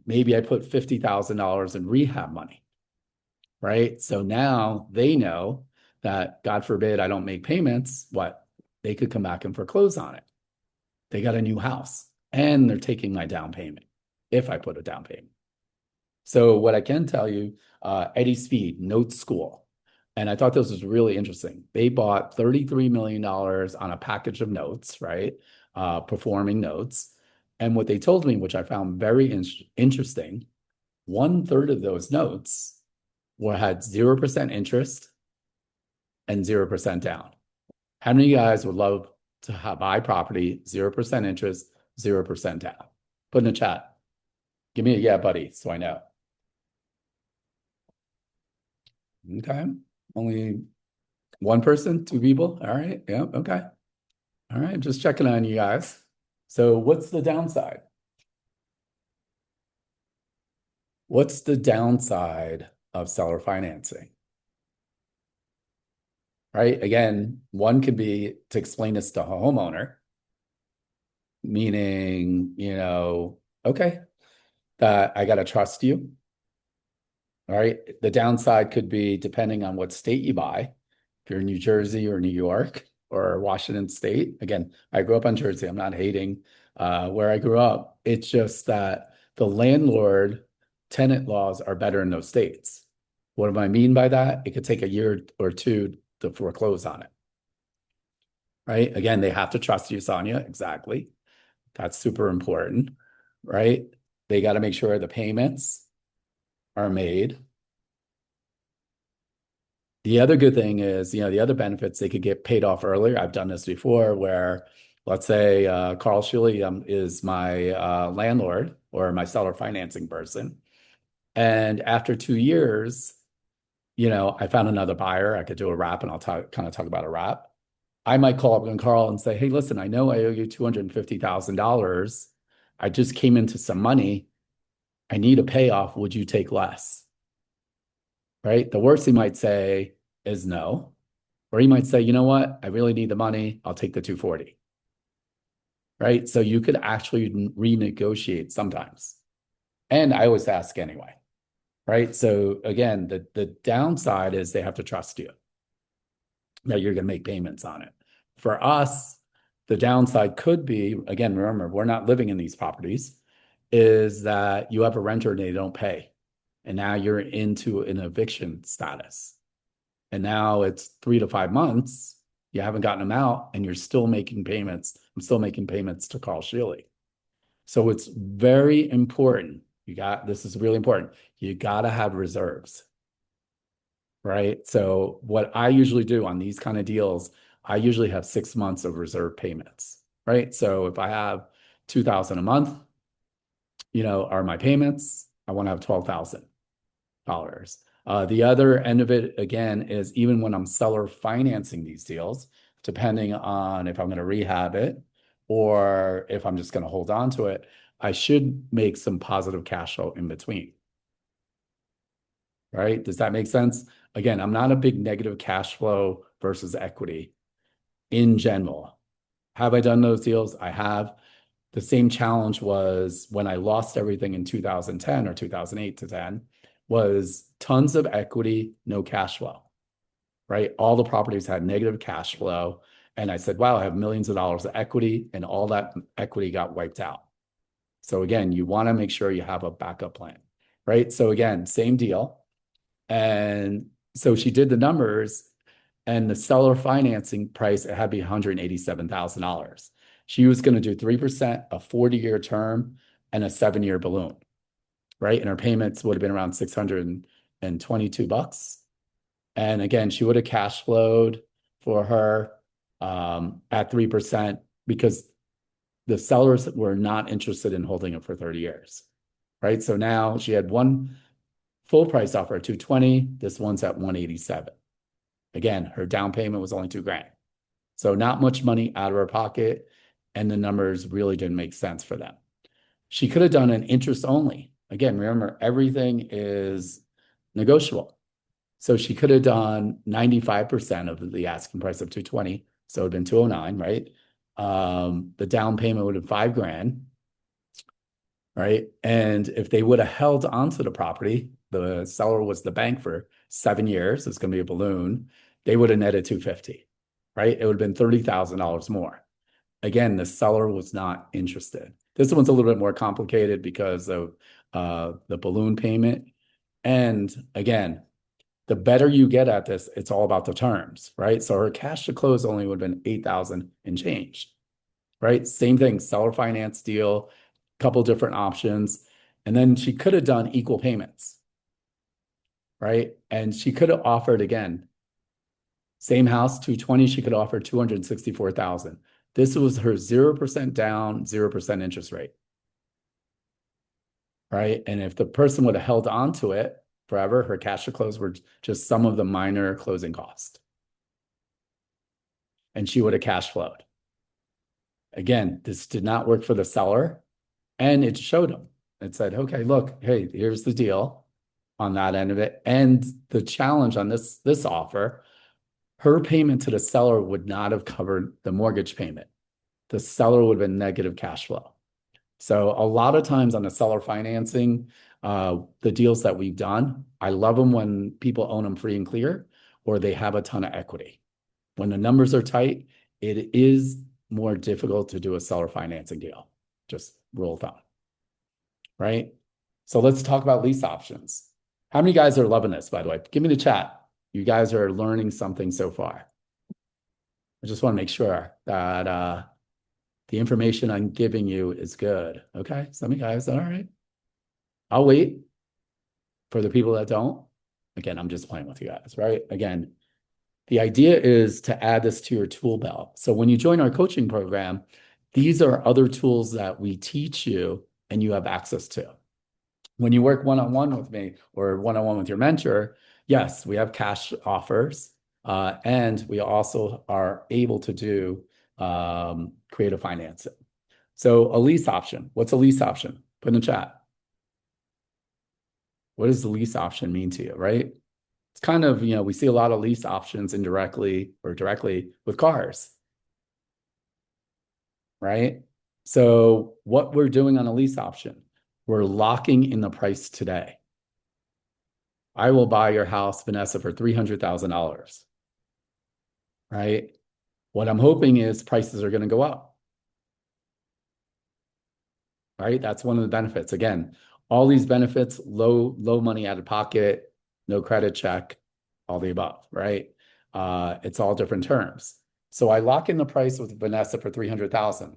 Maybe I put $50,000 in rehab money, right? So now they know that, God forbid, I don't make payments, they could come back and foreclose on it. They got a new house and they're taking my down payment if I put a down payment. So what I can tell you, Eddie Speed, Note School, and I thought this was really interesting. They bought $33 million on a package of notes, right? Performing notes. And what they told me, which I found very interesting, 1/3 of those notes had 0% interest and 0% down. How many of you guys would love to buy property, 0% interest, 0% down? Put in the chat. Give me a yeah, buddy, so I know. Okay. Only one person, 2 people. All right. Yeah. Okay. All right. Just checking on you guys. So what's the downside? What's the downside of seller financing? Right? Again, one could be to explain this to a homeowner, meaning, okay, that I got to trust you. All right. The downside could be depending on what state you buy. If you're in New Jersey or New York or Washington State. Again, I grew up in Jersey. I'm not hating where I grew up. It's just that the landlord-tenant laws are better in those states. What do I mean by that? It could take a year or two to foreclose on it. Right? Again, they have to trust you, Sonia. Exactly. That's super important. Right? They got to make sure the payments are made. The other good thing is, the other benefits, they could get paid off earlier. I've done this before where, let's say Carl Schilly is my landlord or my seller financing person. And after 2 years, I found another buyer. I could do a wrap, and I'll kind of talk about a wrap. I might call up on Carl and say, hey, listen, I know I owe you $250,000. I just came into some money. I need a payoff. Would you take less? Right? The worst he might say is no. Or he might say, you know what? I really need the money. I'll take the $240. Right? So you could actually renegotiate sometimes. And I always ask anyway. Right? So again, the downside is they have to trust you that you're going to make payments on it. For us, the downside could be, again, remember, we're not living in these properties, is that you have a renter and they don't pay. And now you're into an eviction status. And now it's 3 to 5 months. You haven't gotten them out and you're still making payments. I'm still making payments to Carl Schilly. So it's very important. This is really important. You got to have reserves. Right? So what I usually do on these kind of deals, I usually have 6 months of reserve payments. Right? So if I have $2,000 a month, are my payments, I want to have $12,000. The other end of it, again, is even when I'm seller financing these deals, depending on if I'm going to rehab it or if I'm just going to hold on to it, I should make some positive cash flow in between. Right? Does that make sense? Again, I'm not a big negative cash flow versus equity in general. Have I done those deals? I have. The same challenge was when I lost everything in 2010 or 2008 to 10 was tons of equity, no cash flow, right? All the properties had negative cash flow. And I said, wow, I have millions of dollars of equity, and all that equity got wiped out. So again, you want to make sure you have a backup plan, right? So again, same deal. And so she did the numbers, and the seller financing price, it had to be $187,000. She was going to do 3%, a 40-year term, and a 7-year balloon, right? And her payments would have been around $622. And again, she would have cash flowed for her at 3% because the sellers were not interested in holding it for 30 years, right? So now she had one full price offer at $220. This one's at $187. Again, her down payment was only $2,000. So not much money out of her pocket, and the numbers really didn't make sense for them. She could have done an interest only. Again, remember, everything is negotiable. So she could have done 95% of the asking price of $220. So it would have been $209, right? The down payment would have been $5,000, right? And if they would have held onto the property, the seller was the bank for 7 years, it's going to be a balloon, they would have netted $250, right? It would have been $30,000 more. Again, the seller was not interested. This one's a little bit more complicated because of the balloon payment. And again, the better you get at this, it's all about the terms, right? So her cash to close only would have been $8,000 and change, right? Same thing, seller finance deal, couple different options. And then she could have done equal payments, right? And she could have offered, again, same house, 220, she could offer $264,000. This was her 0% down, 0% interest rate, right? And if the person would have held on to it forever, her cash to close were just some of the minor closing costs. And she would have cash flowed. Again, this did not work for the seller, and it showed them. It said, okay, look, hey, here's the deal on that end of it. And the challenge on this offer, her payment to the seller would not have covered the mortgage payment. The seller would have been negative cash flow. So a lot of times on the seller financing, the deals that we've done, I love them when people own them free and clear, or they have a ton of equity. When the numbers are tight, it is more difficult to do a seller financing deal. Just rule of thumb, right? So let's talk about lease options. How many guys are loving this, by the way? Give me the chat. You guys are learning something so far. I just want to make sure that the information I'm giving you is good. Okay, some of you guys, all right. I'll wait for the people that don't. Again, I'm just playing with you guys, right? Again, the idea is to add this to your tool belt. So when you join our coaching program, these are other tools that we teach you and you have access to. When you work one-on-one with me or one-on-one with your mentor, yes, we have cash offers, and we also are able to do creative financing. So a lease option. What's a lease option? Put in the chat. What does the lease option mean to you, right? It's kind of, we see a lot of lease options indirectly or directly with cars, right? So what we're doing on a lease option, we're locking in the price today. I will buy your house, Vanessa, for $300,000, right? What I'm hoping is prices are going to go up, right? That's one of the benefits. Again, all these benefits, low money out of pocket, no credit check, all the above, right? It's all different terms. So I lock in the price with Vanessa for $300,000.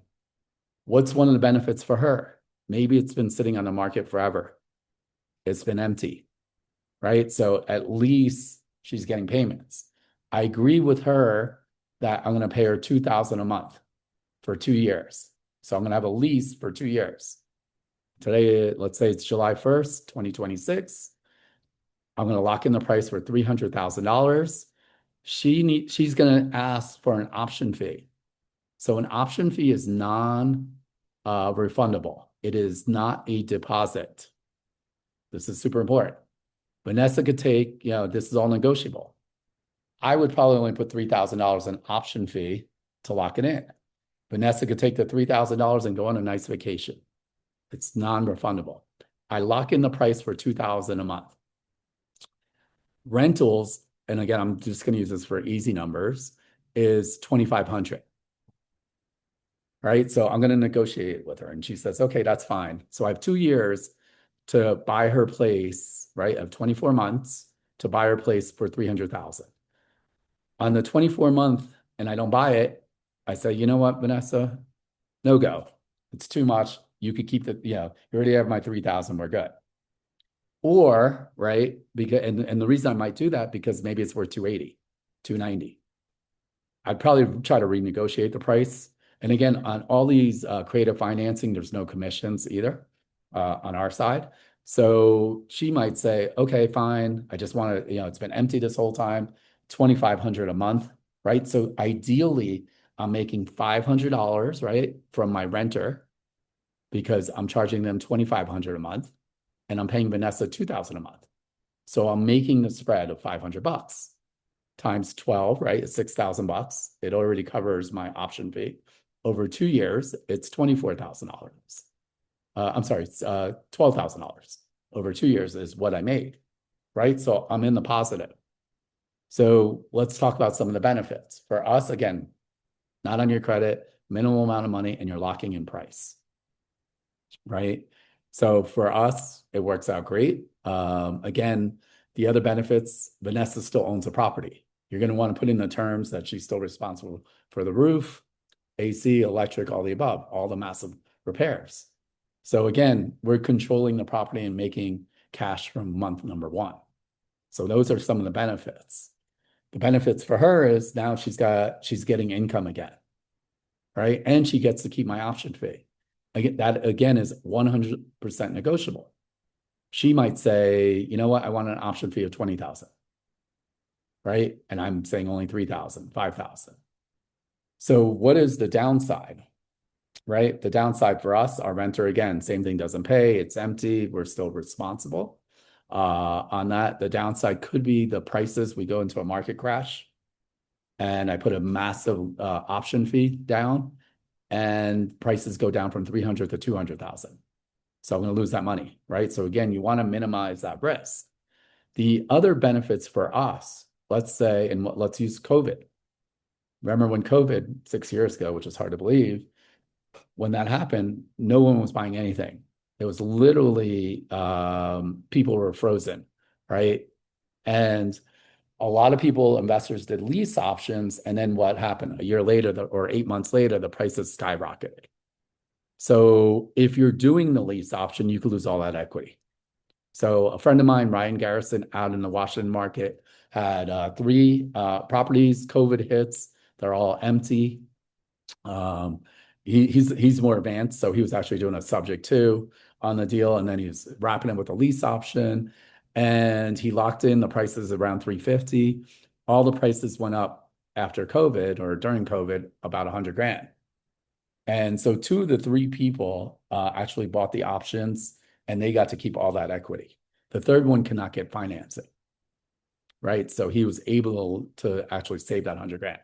What's one of the benefits for her? Maybe it's been sitting on the market forever. It's been empty, right? So at least she's getting payments. I agree with her that I'm going to pay her $2,000 a month for 2 years. So I'm going to have a lease for 2 years. Today, let's say it's July 1st, 2026. I'm going to lock in the price for $300,000. She's going to ask for an option fee. So an option fee is non-refundable. It is not a deposit. This is super important. Vanessa could take, this is all negotiable. I would probably only put $3,000 in option fee to lock it in. Vanessa could take the $3,000 and go on a nice vacation. It's non-refundable. I lock in the price for $2,000 a month. Rentals, and again, I'm just going to use this for easy numbers, is 2,500. Right? So I'm going to negotiate with her. And she says, okay, that's fine. So I have 2 years to buy her place, right? Of 24 months to buy her place for 300,000. On the 24-month, and I don't buy it, I say, you know what, Vanessa, no go. It's too much. You could keep the, you already have my 3,000, we're good. Or, right, because and the reason I might do that, because maybe it's worth 280, 290. I'd probably try to renegotiate the price. And again, on all these creative financing, there's no commissions either on our side. So she might say, okay, fine. I just want to, it's been empty this whole time, 2,500 a month, right? So ideally, I'm making $500, right, from my renter, because I'm charging them 2,500 a month, and I'm paying Vanessa 2,000 a month. So I'm making the spread of $500 times 12, right? It's $6,000. It already covers my option fee. Over 2 years, it's $24,000. I'm sorry, it's $12,000 over 2 years is what I made, right? So I'm in the positive. So let's talk about some of the benefits. For us, again, not on your credit, minimal amount of money, and you're locking in price, right? So for us, it works out great. Again, the other benefits, Vanessa still owns a property. You're going to want to put in the terms that she's still responsible for the roof, AC, electric, all the above, all the massive repairs. So again, we're controlling the property and making cash from month number 1. So those are some of the benefits. The benefits for her is now she's getting income again, right? And she gets to keep my option fee. Again, that again is 100% negotiable. She might say, you know what, I want an option fee of 20,000, right? And I'm saying only 3,000, 5,000. So what is the downside, right? The downside for us, our renter, again, same thing, doesn't pay, it's empty, we're still responsible. On that, the downside could be the prices. We go into a market crash and I put a massive option fee down and prices go down from 300 to 200,000. So I'm going to lose that money, right? So again, you want to minimize that risk. The other benefits for us, let's say, and let's use COVID. Remember when COVID 6 years ago, which is hard to believe, when that happened, no one was buying anything. It was literally people were frozen, right? And a lot of people, investors, did lease options. And then what happened? A year later or 8 months later, the prices skyrocketed. So if you're doing the lease option, you could lose all that equity. So a friend of mine, Ryan Garrison, out in the Washington market, had 3 properties. COVID hits. They're all empty. He's more advanced, so he was actually doing a subject to on the deal, and then he was wrapping it with a lease option, and he locked in the prices around 350. All the prices went up after COVID or during COVID about 100 grand. And so 2 of the 3 people actually bought the options, and they got to keep all that equity. The third one cannot get financing, right? So he was able to actually save that 100 grand.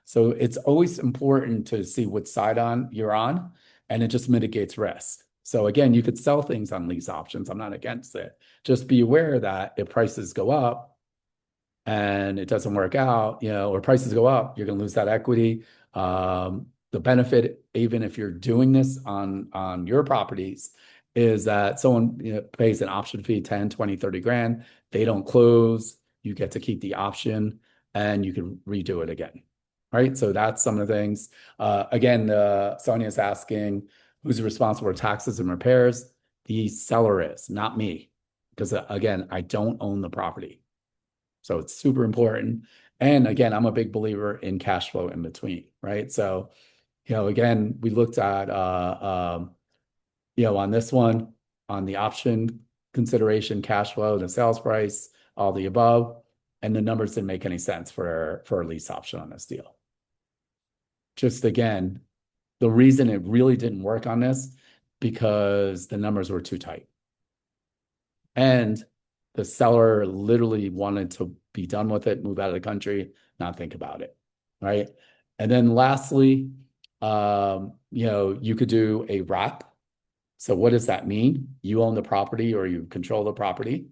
So it's always important to see what side you're on, and it just mitigates risk. So again, you could sell things on lease options. I'm not against it. Just be aware that if prices go up and it doesn't work out, or prices go up, you're going to lose that equity. The benefit, even if you're doing this on your properties, is that someone pays an option fee, 10, 20, 30 grand. They don't close. You get to keep the option and you can redo it again. Right. So that's some of the things. Again, Sonia's asking who's responsible for taxes and repairs. The seller is, not me, because again, I don't own the property. So it's super important. And again, I'm a big believer in cash flow in between. Right. So, again, we looked at, on this one, on the option consideration, cash flow, the sales price, all the above, and the numbers didn't make any sense for a lease option on this deal. Just again, the reason it really didn't work on this, because the numbers were too tight. And the seller literally wanted to be done with it, move out of the country, not think about it, right? And then lastly, you could do a wrap. So what does that mean? You own the property or you control the property.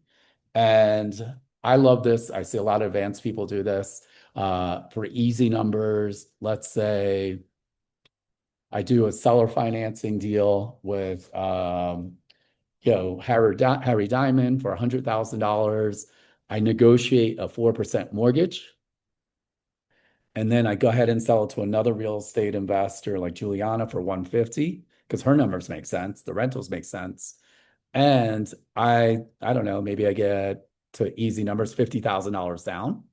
And I love this. I see a lot of advanced people do this. For easy numbers, let's say I do a seller financing deal with Harry Diamond for $100,000. I negotiate a 4% mortgage. And then I go ahead and sell it to another real estate investor like Juliana for 150 because her numbers make sense. The rentals make sense. And I don't know, maybe I get to easy numbers, $50,000 down.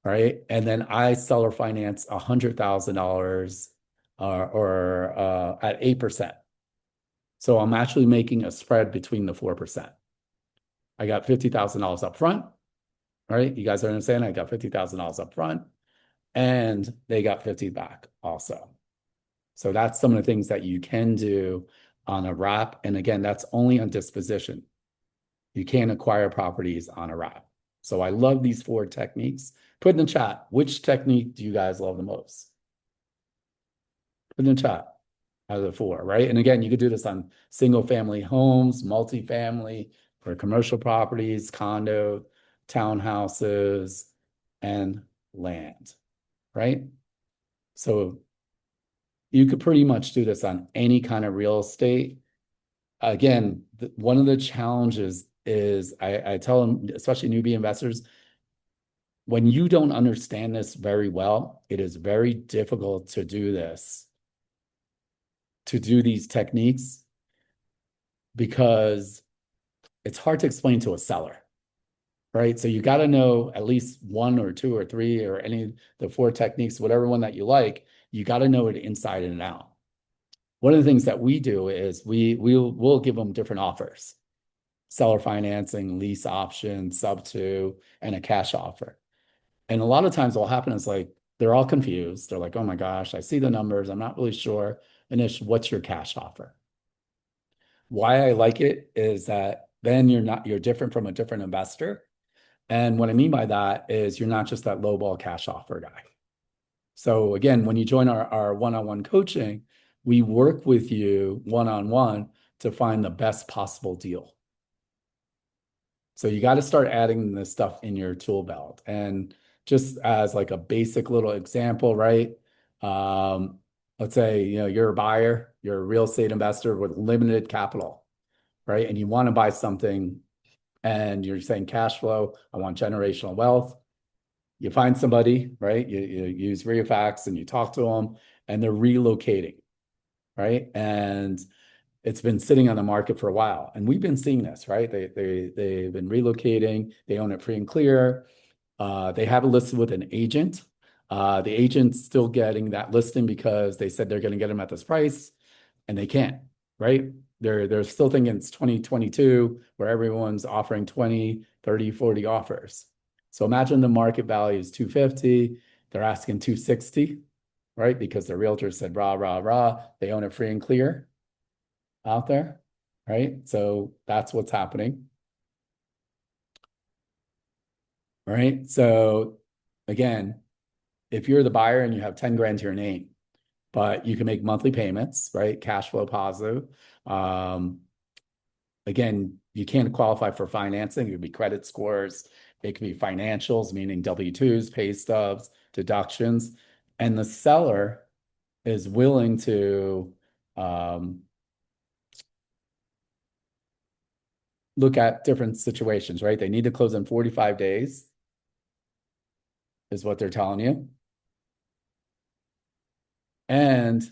Right. And then I seller finance $100,000 or at 8%. So I'm actually making a spread between the 4%. I got $50,000 up front. Right. You guys understand? I got $50,000 up front. And they got 50 back also. So that's some of the things that you can do on a wrap. And again, that's only on disposition. You can't acquire properties on a wrap. So I love these 4 techniques. Put in the chat, which technique do you guys love the most? Put in the chat out of the 4, right? And again, you could do this on single family homes, multifamily, for commercial properties, condo, townhouses, and land. Right? So you could pretty much do this on any kind of real estate. Again, one of the challenges is I tell them, especially newbie investors, when you don't understand this very well, it is very difficult to do this, to do these techniques, because it's hard to explain to a seller. Right. So you got to know at least 1 or 2 or 3 or any of the 4 techniques, whatever one that you like, you got to know it inside and out. One of the things that we do is we'll give them different offers: seller financing, lease option, sub-2, and a cash offer. And a lot of times what will happen is like, they're all confused. They're like, oh my gosh, I see the numbers. I'm not really sure. Anish, what's your cash offer? Why I like it is that then you're different from a different investor. And what I mean by that is you're not just that lowball cash offer guy. So again, when you join our one-on-one coaching, we work with you one-on-one to find the best possible deal. So you got to start adding this stuff in your tool belt. And just as like a basic little example, right? Let's say, you're a buyer, you're a real estate investor with limited capital, right? And you want to buy something and you're saying cash flow, I want generational wealth. You find somebody, right? You use REIFax and you talk to them and they're relocating, right? And it's been sitting on the market for a while. And we've been seeing this, right? They've been relocating. They own it free and clear. They have it listed with an agent. The agent's still getting that listing because they said they're going to get them at this price and they can't, right? They're still thinking it's 2022 where everyone's offering 20, 30, 40 offers. So imagine the market value is 250. They're asking 260, right? Because the realtor said, rah, rah, rah. They own it free and clear out there, right? So that's what's happening. All right. So again, if you're the buyer and you have 10 grand to your name, but you can make monthly payments, right? Cash flow positive. Again, you can't qualify for financing. It could be credit scores. It could be financials, meaning W-2s, pay stubs, deductions. And the seller is willing to look at different situations, right? They need to close in 45 days is what they're telling you. And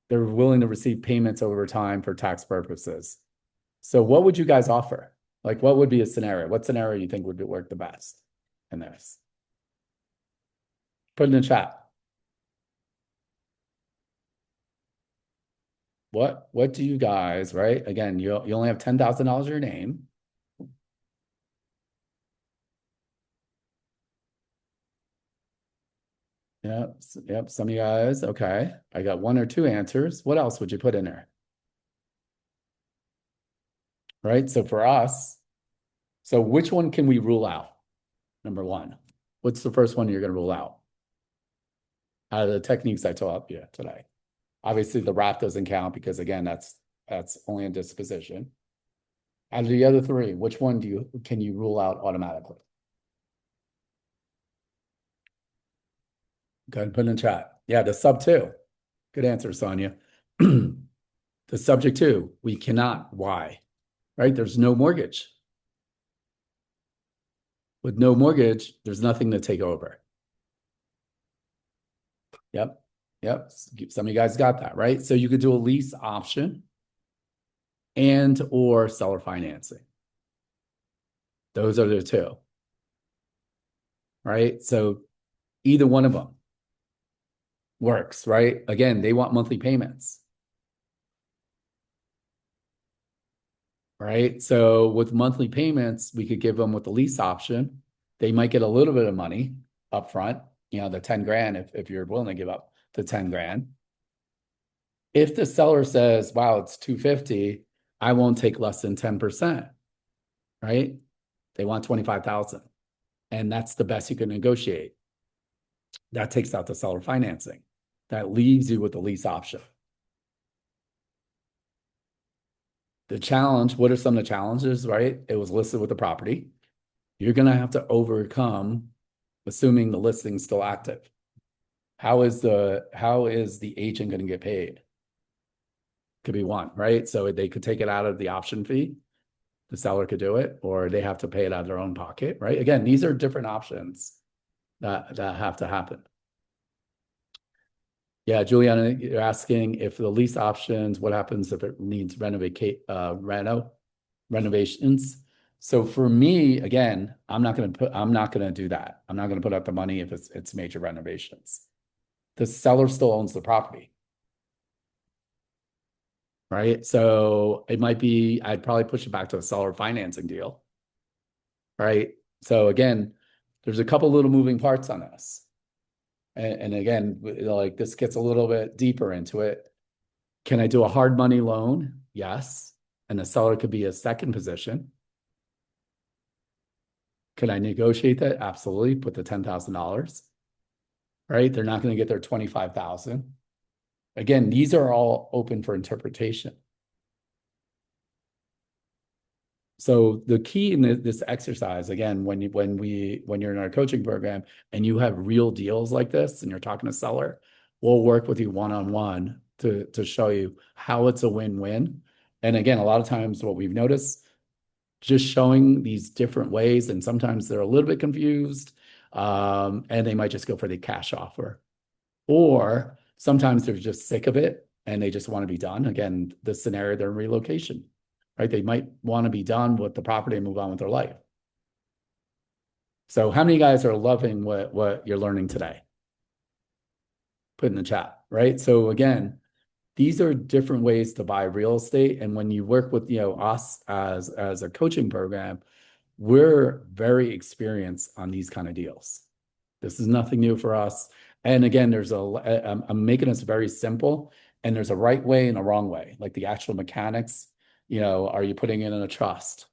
they're willing to receive payments over time for tax purposes. So what would you guys offer? Like, what would be a scenario? What scenario do you think would work the best in this? Put it in the chat. What do you guys, right? Again, you only have $10,000 in your name. Yep, some of you guys, okay. I got 1 or 2 answers. What else would you put in there? Right, so for us, so which one can we rule out? Number 1, what's the first one you're going to rule out of the techniques I taught you today? Obviously, the wrap doesn't count because, again, that's only a disposition. Out of the other three, which one can you rule out automatically? Go ahead and put in the chat. Yeah, the sub two. Good answer, Sonia. The subject to, we cannot. Why? Right? There's no mortgage. With no mortgage, there's nothing to take over. Yep. Yep. Some of you guys got that, right? So you could do a lease option and or seller financing. Those are the two. Right? So either one of them works, right? Again, they want monthly payments. Right? So with monthly payments, we could give them with the lease option. They might get a little bit of money up front, you know, the 10 grand if you're willing to give up the 10 grand. If the seller says, wow, it's 250, I won't take less than 10%, right? They want 25,000. And that's the best you can negotiate. That takes out the seller financing. That leaves you with the lease option. The challenge, what are some of the challenges, right? It was listed with the property. You're going to have to overcome, assuming the listing's still active. How is the agent going to get paid? Could be one, right? So they could take it out of the option fee. The seller could do it, or they have to pay it out of their own pocket, right? Again, these are different options that have to happen. Yeah, Juliana, you're asking if the lease options, what happens if it needs renovations? So for me, again, I'm not going to do that. I'm not going to put out the money if it's major renovations. The seller still owns the property. Right? So it might be, I'd probably push it back to a seller financing deal. Right? So again, there's a couple little moving parts on this. And again, like this gets a little bit deeper into it. Can I do a hard money loan? Yes. And the seller could be a second position. Can I negotiate that? Absolutely. Put the $10,000. Right? They're not going to get their $25,000. Again, these are all open for interpretation. So the key in this exercise, again, when you're in our coaching program and you have real deals like this and you're talking to seller, we'll work with you one-on-one to show you how it's a win-win. And again, a lot of times what we've noticed, just showing these different ways, and sometimes they're a little bit confused, and they might just go for the cash offer. Or sometimes they're just sick of it and they just want to be done. Again, the scenario, they're in relocation. Right? They might want to be done with the property and move on with their life. So how many guys are loving what you're learning today? Put in the chat, right? So again, these are different ways to buy real estate. And when you work with, us as a coaching program, we're very experienced on these kind of deals. This is nothing new for us. And again, I'm making this very simple, and there's a right way and a wrong way, like the actual mechanics. Are you putting it in a trust,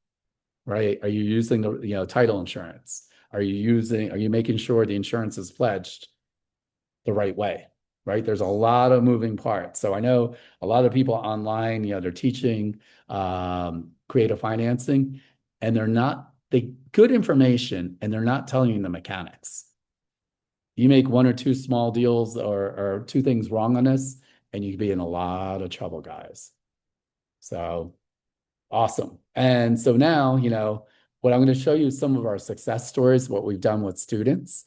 right? Are you using the, title insurance? Are you making sure the insurance is pledged the right way, right? There's a lot of moving parts. So I know a lot of people online, they're teaching creative financing, and they good information, and they're not telling you the mechanics. You make one or two small deals or two things wrong on this, and you could be in a lot of trouble, guys. So awesome. And so now, what I'm going to show you some of our success stories, what we've done with students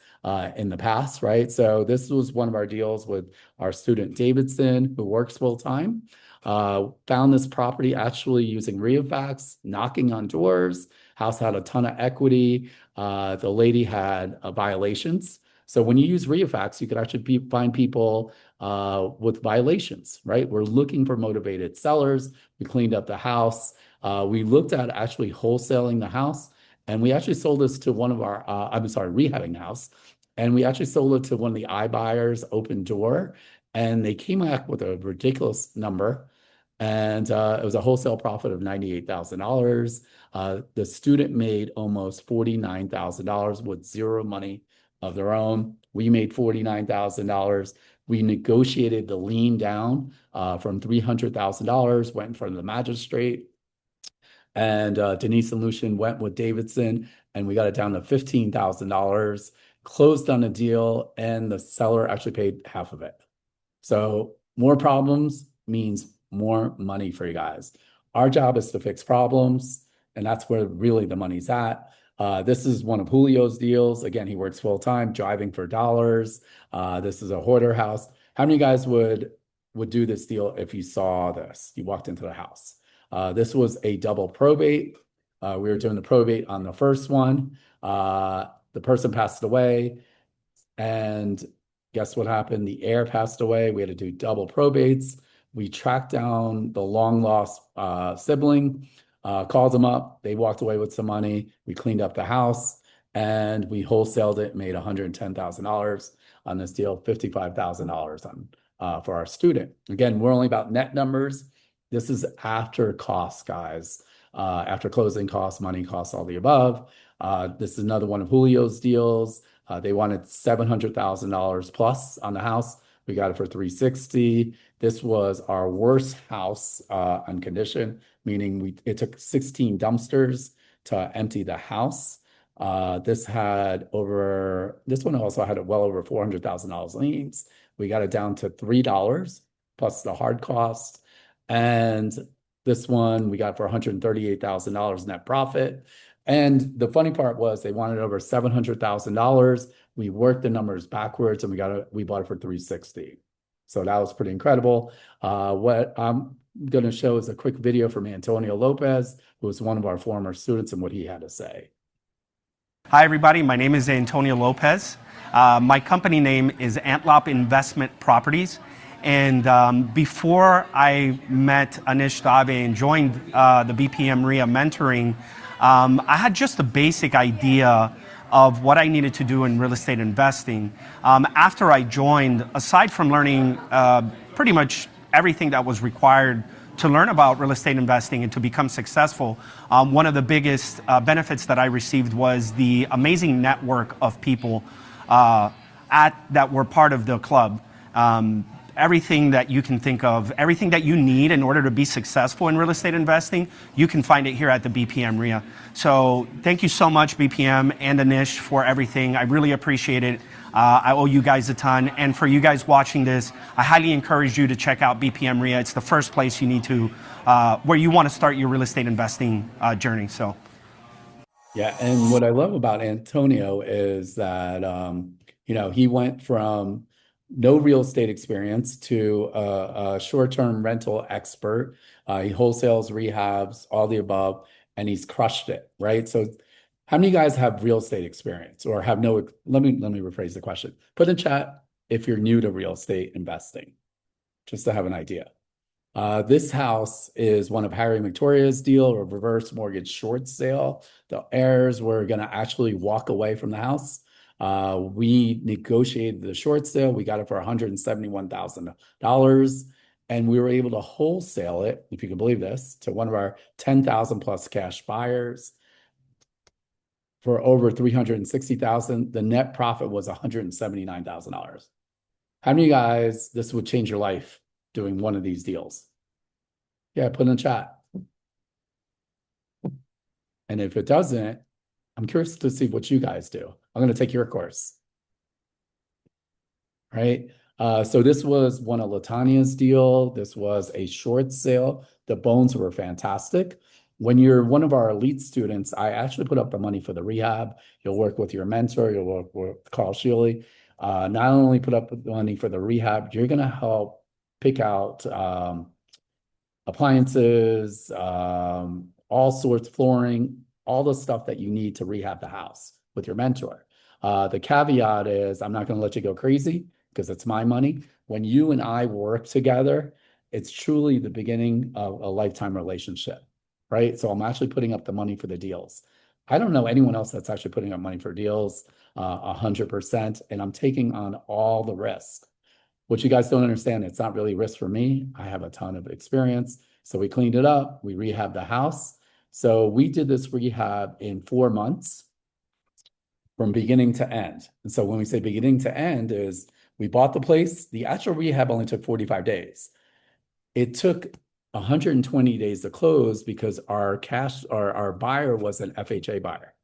in the past, right? So this was one of our deals with our student Davidson, who works full-time, found this property actually using REIFax, knocking on doors. House had a ton of equity. The lady had violations. So when you use REIFax, you could actually find people with violations, right? We're looking for motivated sellers. We cleaned up the house. We looked at actually wholesaling the house, and we actually sold this to one of our, rehabbing the house. And we actually sold it to one of the iBuyers, Open Door, and they came back with a ridiculous number. And it was a wholesale profit of $98,000. The student made almost $49,000 with zero money of their own. We made $49,000. We negotiated the lien down from $300,000, went in front of the magistrate. And Denise and Lucian went with Davidson, and we got it down to $15,000, closed on a deal, and the seller actually paid half of it. So more problems means more money for you guys. Our job is to fix problems, and that's where really the money's at. This is one of Julio's deals. Again, he works full time, driving for dollars. This is a hoarder house. How many guys would do this deal if you saw this? You walked into the house. This was a double probate. We were doing the probate on the first one. The person passed away, and guess what happened? The heir passed away. We had to do double probates. We tracked down the long lost sibling, called them up. They walked away with some money. We cleaned up the house, and we wholesaled it, made $110,000 on this deal, $55,000 on for our student. Again, we're only about net numbers. This is after costs, guys. After closing costs, money costs, all the above. This is another one of Julio's deals. They wanted $700,000 plus on the house. We got it for $360,000. This was our worst house on condition, meaning it took 16 dumpsters to empty the house. This one also had well over $400,000 liens. We got it down to $3 plus the hard cost. And this one we got for $138,000 net profit. And the funny part was they wanted over $700,000. We worked the numbers backwards, and we bought it for $360,000. So that was pretty incredible. What I'm going to show is a quick video from Antonio Lopez, who was one of our former students, and what he had to say. Hi, everybody. My name is Antonio Lopez. My company name is Antlop Investment Properties. And before I met Anish Dave and joined the BPM RIA mentoring, I had just a basic idea of what I needed to do in real estate investing. After I joined, aside from learning pretty much everything that was required to learn about real estate investing and to become successful, one of the biggest benefits that I received was the amazing network of people that were part of the club. Everything that you can think of, everything that you need in order to be successful in real estate investing, you can find it here at the BPM RIA. So thank you so much, BPM and Anish, for everything. I really appreciate it. I owe you guys a ton. And for you guys watching this, I highly encourage you to check out BPM RIA. It's the first place you need to, where you want to start your real estate investing journey. So, yeah, and what I love about Antonio is that he went from no real estate experience to a short-term rental expert. He wholesales, rehabs, all the above, and he's crushed it, right? So how many of you guys have real estate experience or have no? Let me rephrase the question. Put in chat if you're new to real estate investing, just to have an idea. This house is one of Harry and Victoria's deal, or reverse mortgage short sale. The heirs were going to actually walk away from the house. We negotiated the short sale. We got it for $171,000, and we were able to wholesale it, if you can believe this, to one of our 10,000 plus cash buyers for over $360,000. The net profit was $179,000. How many of you guys, this would change your life doing one of these deals? Yeah, put in the chat. And if it doesn't, I'm curious to see what you guys do. I'm going to take your course. Right? So this was one of Latania's deal. This was a short sale. The bones were fantastic. When you're one of our elite students, I actually put up the money for the rehab. You'll work with your mentor. You'll work with Carl Sheely. Not only put up the money for the rehab, you're going to help pick out appliances, all sorts, flooring, all the stuff that you need to rehab the house with your mentor. The caveat is I'm not going to let you go crazy because it's my money. When you and I work together, it's truly the beginning of a lifetime relationship, right? So I'm actually putting up the money for the deals. I don't know anyone else that's actually putting up money for deals 100%, and I'm taking on all the risk. What you guys don't understand, it's not really risk for me. I have a ton of experience. So we cleaned it up. We rehabbed the house. So we did this rehab in 4 months from beginning to end. And so when we say beginning to end is we bought the place. The actual rehab only took 45 days. It took 120 days to close because our buyer was an FHA buyer.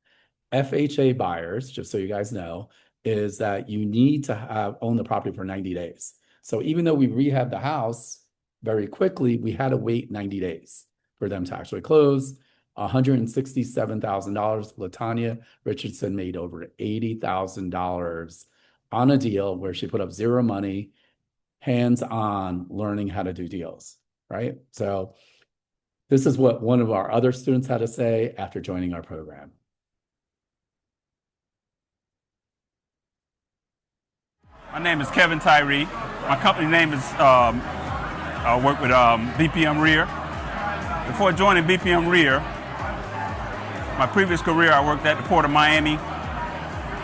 FHA buyers, just so you guys know, is that you need to own the property for 90 days. So even though we rehabbed the house very quickly, we had to wait 90 days for them to actually close. $167,000. LaTanya Richardson made over $80,000 on a deal where she put up zero money, hands-on learning how to do deals, right? So this is what one of our other students had to say after joining our program. My name is Kevin Tyree. My company name is, I work with BPM REAR. Before joining BPM REAR, my previous career, I worked at the Port of Miami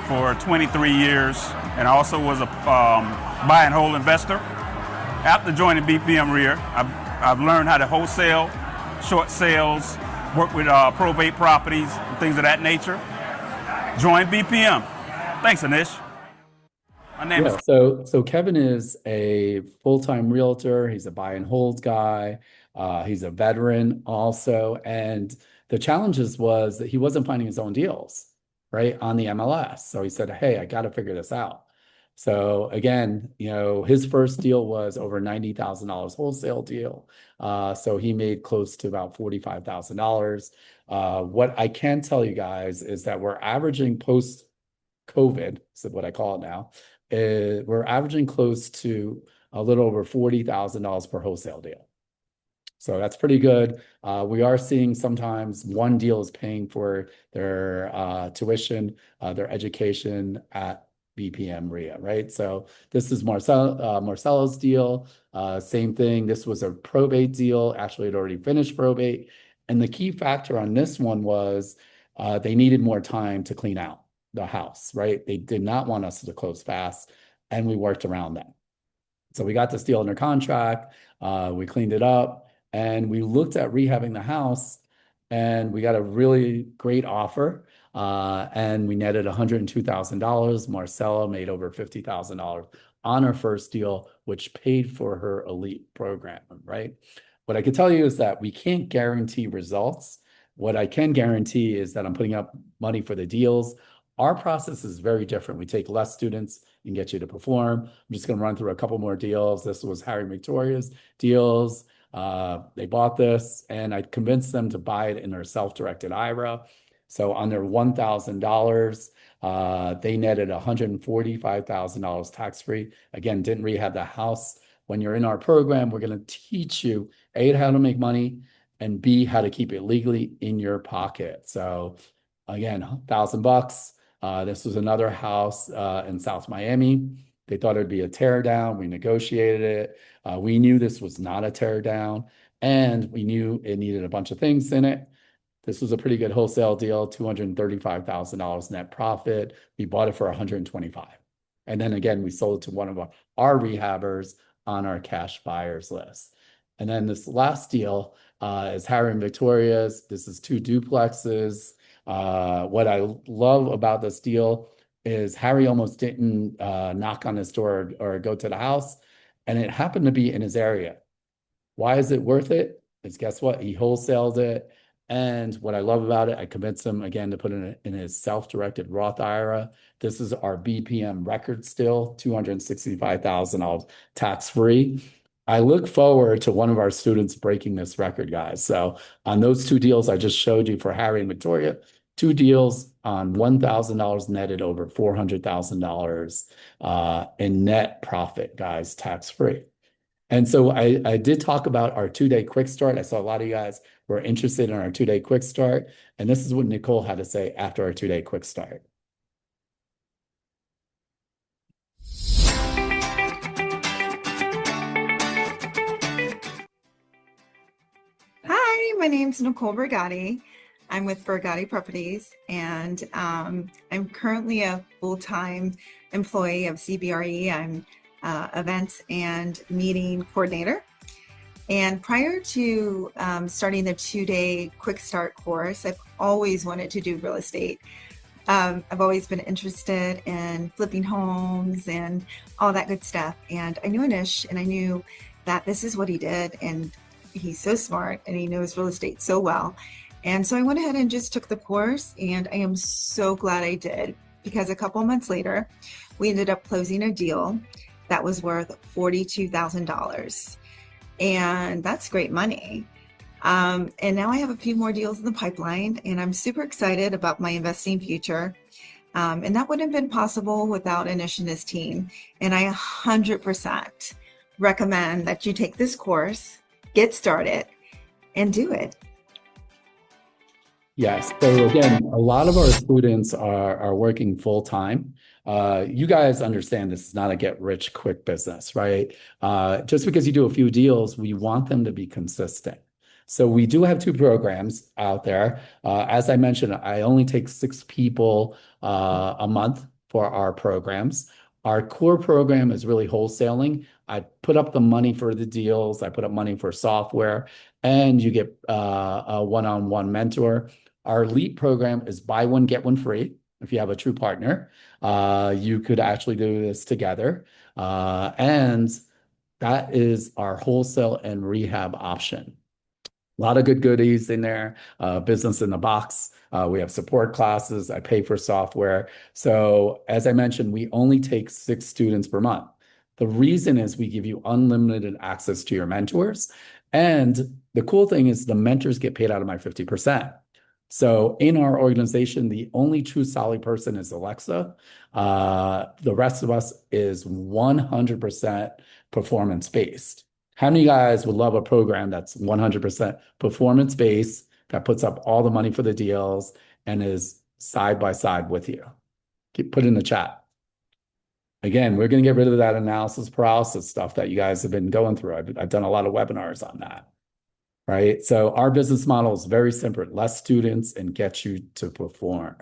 for 23 years, and I also was a buy and hold investor. After joining BPM REAR, I've learned how to wholesale, short sales, work with probate properties, and things of that nature. Join BPM. Thanks, Anish. My name is. So Kevin is a full-time realtor. He's a buy and hold guy. He's a veteran also. And the challenges was that he wasn't finding his own deals, right, on the MLS. So he said, hey, I got to figure this out. So again, his first deal was over $90,000 wholesale deal. So he made close to about $45,000. What I can tell you guys is that we're averaging post-COVID, so what I call it now, we're averaging close to a little over $40,000 per wholesale deal. So that's pretty good. We are seeing sometimes one deal is paying for their tuition, their education at BPM REAR, right? So this is Marcelo's deal. Same thing. This was a probate deal. Actually, it already finished probate. And the key factor on this one was they needed more time to clean out the house, right? They did not want us to close fast, and we worked around that. So we got this deal under contract. We cleaned it up, and we looked at rehabbing the house, and we got a really great offer. And we netted $102,000. Marcella made over $50,000 on her first deal, which paid for her elite program, right? What I can tell you is that we can't guarantee results. What I can guarantee is that I'm putting up money for the deals. Our process is very different. We take less students and get you to perform. I'm just going to run through a couple more deals. This was Harry and Victoria's deals. They bought this, and I convinced them to buy it in their self-directed IRA. So on their $1,000, they netted $145,000 tax-free. Again, didn't rehab the house. When you're in our program, we're going to teach you, A, how to make money, and B, how to keep it legally in your pocket. So again, $1,000. This was another house in South Miami. They thought it'd be a tear down. We negotiated it. We knew this was not a tear down, and we knew it needed a bunch of things in it. This was a pretty good wholesale deal, $235,000 net profit. We bought it for $125,000. And then again, we sold it to one of our rehabbers on our cash buyers list. And then this last deal is Harry and Victoria's. This is 2 duplexes. What I love about this deal is Harry almost didn't knock on his door or go to the house, and it happened to be in his area. Why is it worth it? Is guess what? He wholesaled it. And what I love about it, I convinced him again to put it in his self-directed Roth IRA. This is our BPM record still, $265,000 tax-free. I look forward to one of our students breaking this record, guys. So on those 2 deals I just showed you for Harry and Victoria, 2 deals on $1,000 netted over $400,000 in net profit, guys, tax-free. And so I did talk about our 2-day quick start. I saw a lot of you guys were interested in our 2-day quick start. And this is what Nicole had to say after our 2-day quick start. Hi, my name's Nicole Bergatti. I'm with Bergatti Properties, and I'm currently a full-time employee of CBRE. I'm events and meeting coordinator. And prior to starting the 2-day quick start course, I've always wanted to do real estate. I've always been interested in flipping homes and all that good stuff. And I knew Anish, and I knew that this is what he did. And he's so smart and he knows real estate so well. And so I went ahead and just took the course, and I am so glad I did, because a couple months later, we ended up closing a deal that was worth $42,000. And that's great money. And now I have a few more deals in the pipeline, and I'm super excited about my investing future. And that wouldn't have been possible without Anish and his team. And I 100% recommend that you take this course, get started, and do it. Yes. So again, a lot of our students are working full time. You guys understand this is not a get rich quick business, right? Just because you do a few deals, we want them to be consistent. So we do have 2 programs out there. As I mentioned, I only take 6 people a month for our programs. Our core program is really wholesaling. I put up the money for the deals. I put up money for software, and you get a one-on-one mentor. Our elite program is buy one, get one free. If you have a true partner, you could actually do this together. And that is our wholesale and rehab option. A lot of good goodies in there, business in the box. We have support classes. I pay for software. So as I mentioned, we only take 6 students per month. The reason is we give you unlimited access to your mentors. And the cool thing is the mentors get paid out of my 50%. So in our organization, the only true solid person is Alexa. The rest of us is 100% performance-based. How many of you guys would love a program that's 100% performance-based, that puts up all the money for the deals and is side by side with you? Put it in the chat. Again, we're going to get rid of that analysis paralysis stuff that you guys have been going through. I've done a lot of webinars on that, right? So our business model is very simple: less students and get you to perform.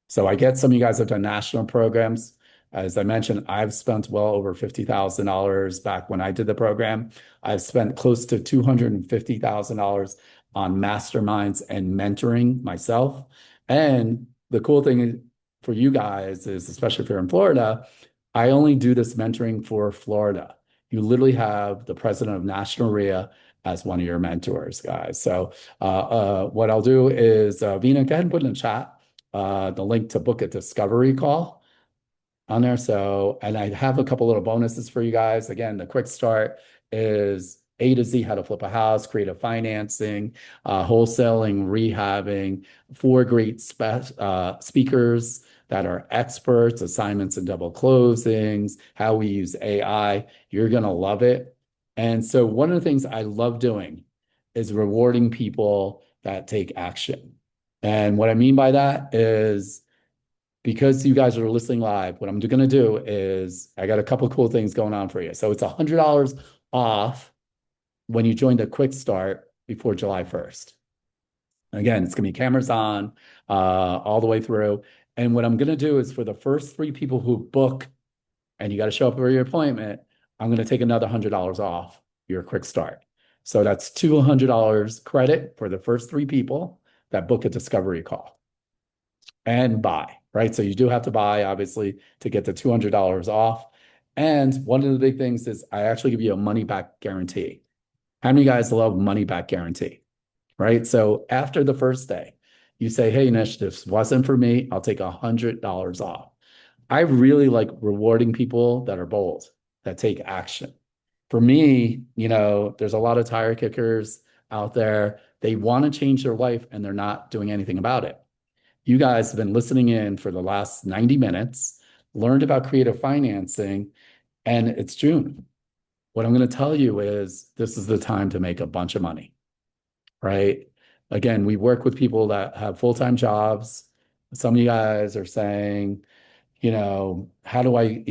So I get some of you guys have done national programs. As I mentioned, I've spent well over $50,000 back when I did the program. I've spent close to $250,000 on masterminds and mentoring myself. And the cool thing for you guys is, especially if you're in Florida, I only do this mentoring for Florida. You literally have the president of National RIA as one of your mentors, guys. So what I'll do is, Vina, go ahead and put in the chat the link to book a discovery call on there. So, and I have a couple little bonuses for you guys. Again, the quick start is A to Z, how to flip a house, creative financing, wholesaling, rehabbing, 4 great speakers that are experts, assignments and double closings, how we use AI. You're going to love it. And so one of the things I love doing is rewarding people that take action. And what I mean by that is, because you guys are listening live, what I'm going to do is I got a couple of cool things going on for you. So it's $100 off when you join the quick start before July 1st. Again, it's going to be cameras on all the way through. And what I'm going to do is, for the first 3 people who book, and you got to show up for your appointment, I'm going to take another $100 off your quick start. So that's $200 credit for the first 3 people that book a discovery call and buy, right? So you do have to buy, obviously, to get the $200 off. And one of the big things is I actually give you a money back guarantee. How many of you guys love money back guarantee, right? So after the first day, you say, hey, Anish, this wasn't for me. I'll take $100 off. I really like rewarding people that are bold, that take action. For me, you know, there's a lot of tire kickers out there. They want to change their life and they're not doing anything about it. You guys have been listening in for the last 90 minutes, learned about creative financing, and it's June. What I'm going to tell you is this is the time to make a bunch of money, right? Again, we work with people that have full-time jobs. Some of you guys are saying, you know, how do I,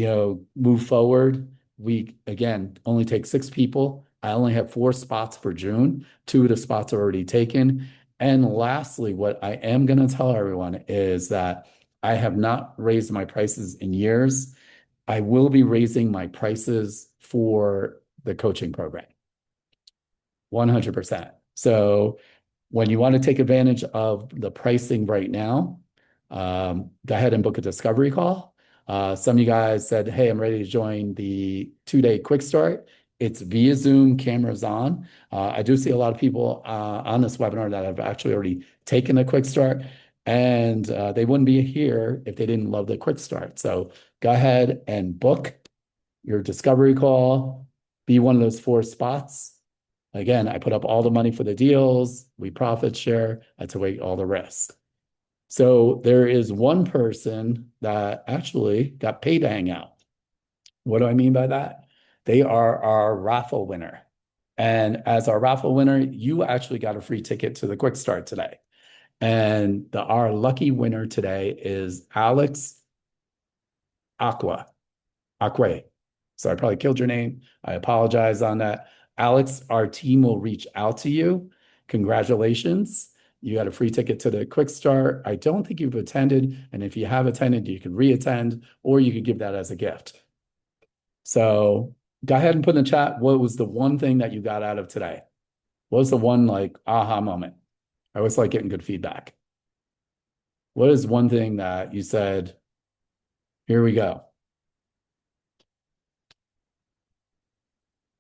move forward? We, again, only take 6 people. I only have 4 spots for June. 2 of the spots are already taken. And lastly, what I am going to tell everyone is that I have not raised my prices in years. I will be raising my prices for the coaching program, 100%. So when you want to take advantage of the pricing right now, go ahead and book a discovery call. Some of you guys said, hey, I'm ready to join the 2-day quick start. It's via Zoom, cameras on. I do see a lot of people on this webinar that have actually already taken a quick start, and they wouldn't be here if they didn't love the quick start. So go ahead and book your discovery call, be one of those 4 spots. Again, I put up all the money for the deals, we profit share, I take all the risk. So there is one person that actually got paid to hang out. What do I mean by that? They are our raffle winner. And as our raffle winner, you actually got a free ticket to the quick start today. And our lucky winner today is Alex Aqua. So I probably killed your name. I apologize on that. Alex, our team will reach out to you. Congratulations. You got a free ticket to the quick start. I don't think you've attended. And if you have attended, you can re-attend, or you could give that as a gift. So go ahead and put in the chat, what was the one thing that you got out of today? What was the one like aha moment? I always like getting good feedback. What is one thing that you said, here we go?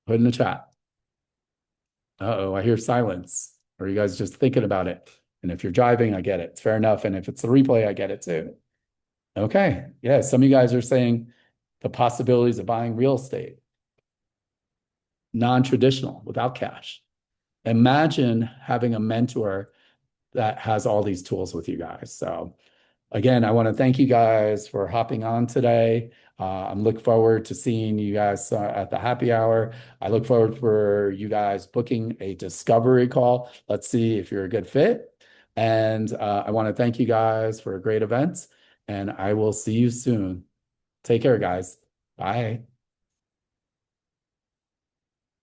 Put in the chat. Uh-oh, I hear silence. Or you guys just thinking about it? And if you're driving, I get it. It's fair enough. And if it's a replay, I get it too. Okay. Yeah, some of you guys are saying the possibilities of buying real estate. Non-traditional, without cash. Imagine having a mentor that has all these tools with you guys. So again, I want to thank you guys for hopping on today. I'm looking forward to seeing you guys at the happy hour. I look forward for you guys booking a discovery call. Let's see if you're a good fit. And I want to thank you guys for a great event. And I will see you soon. Take care, guys. Bye.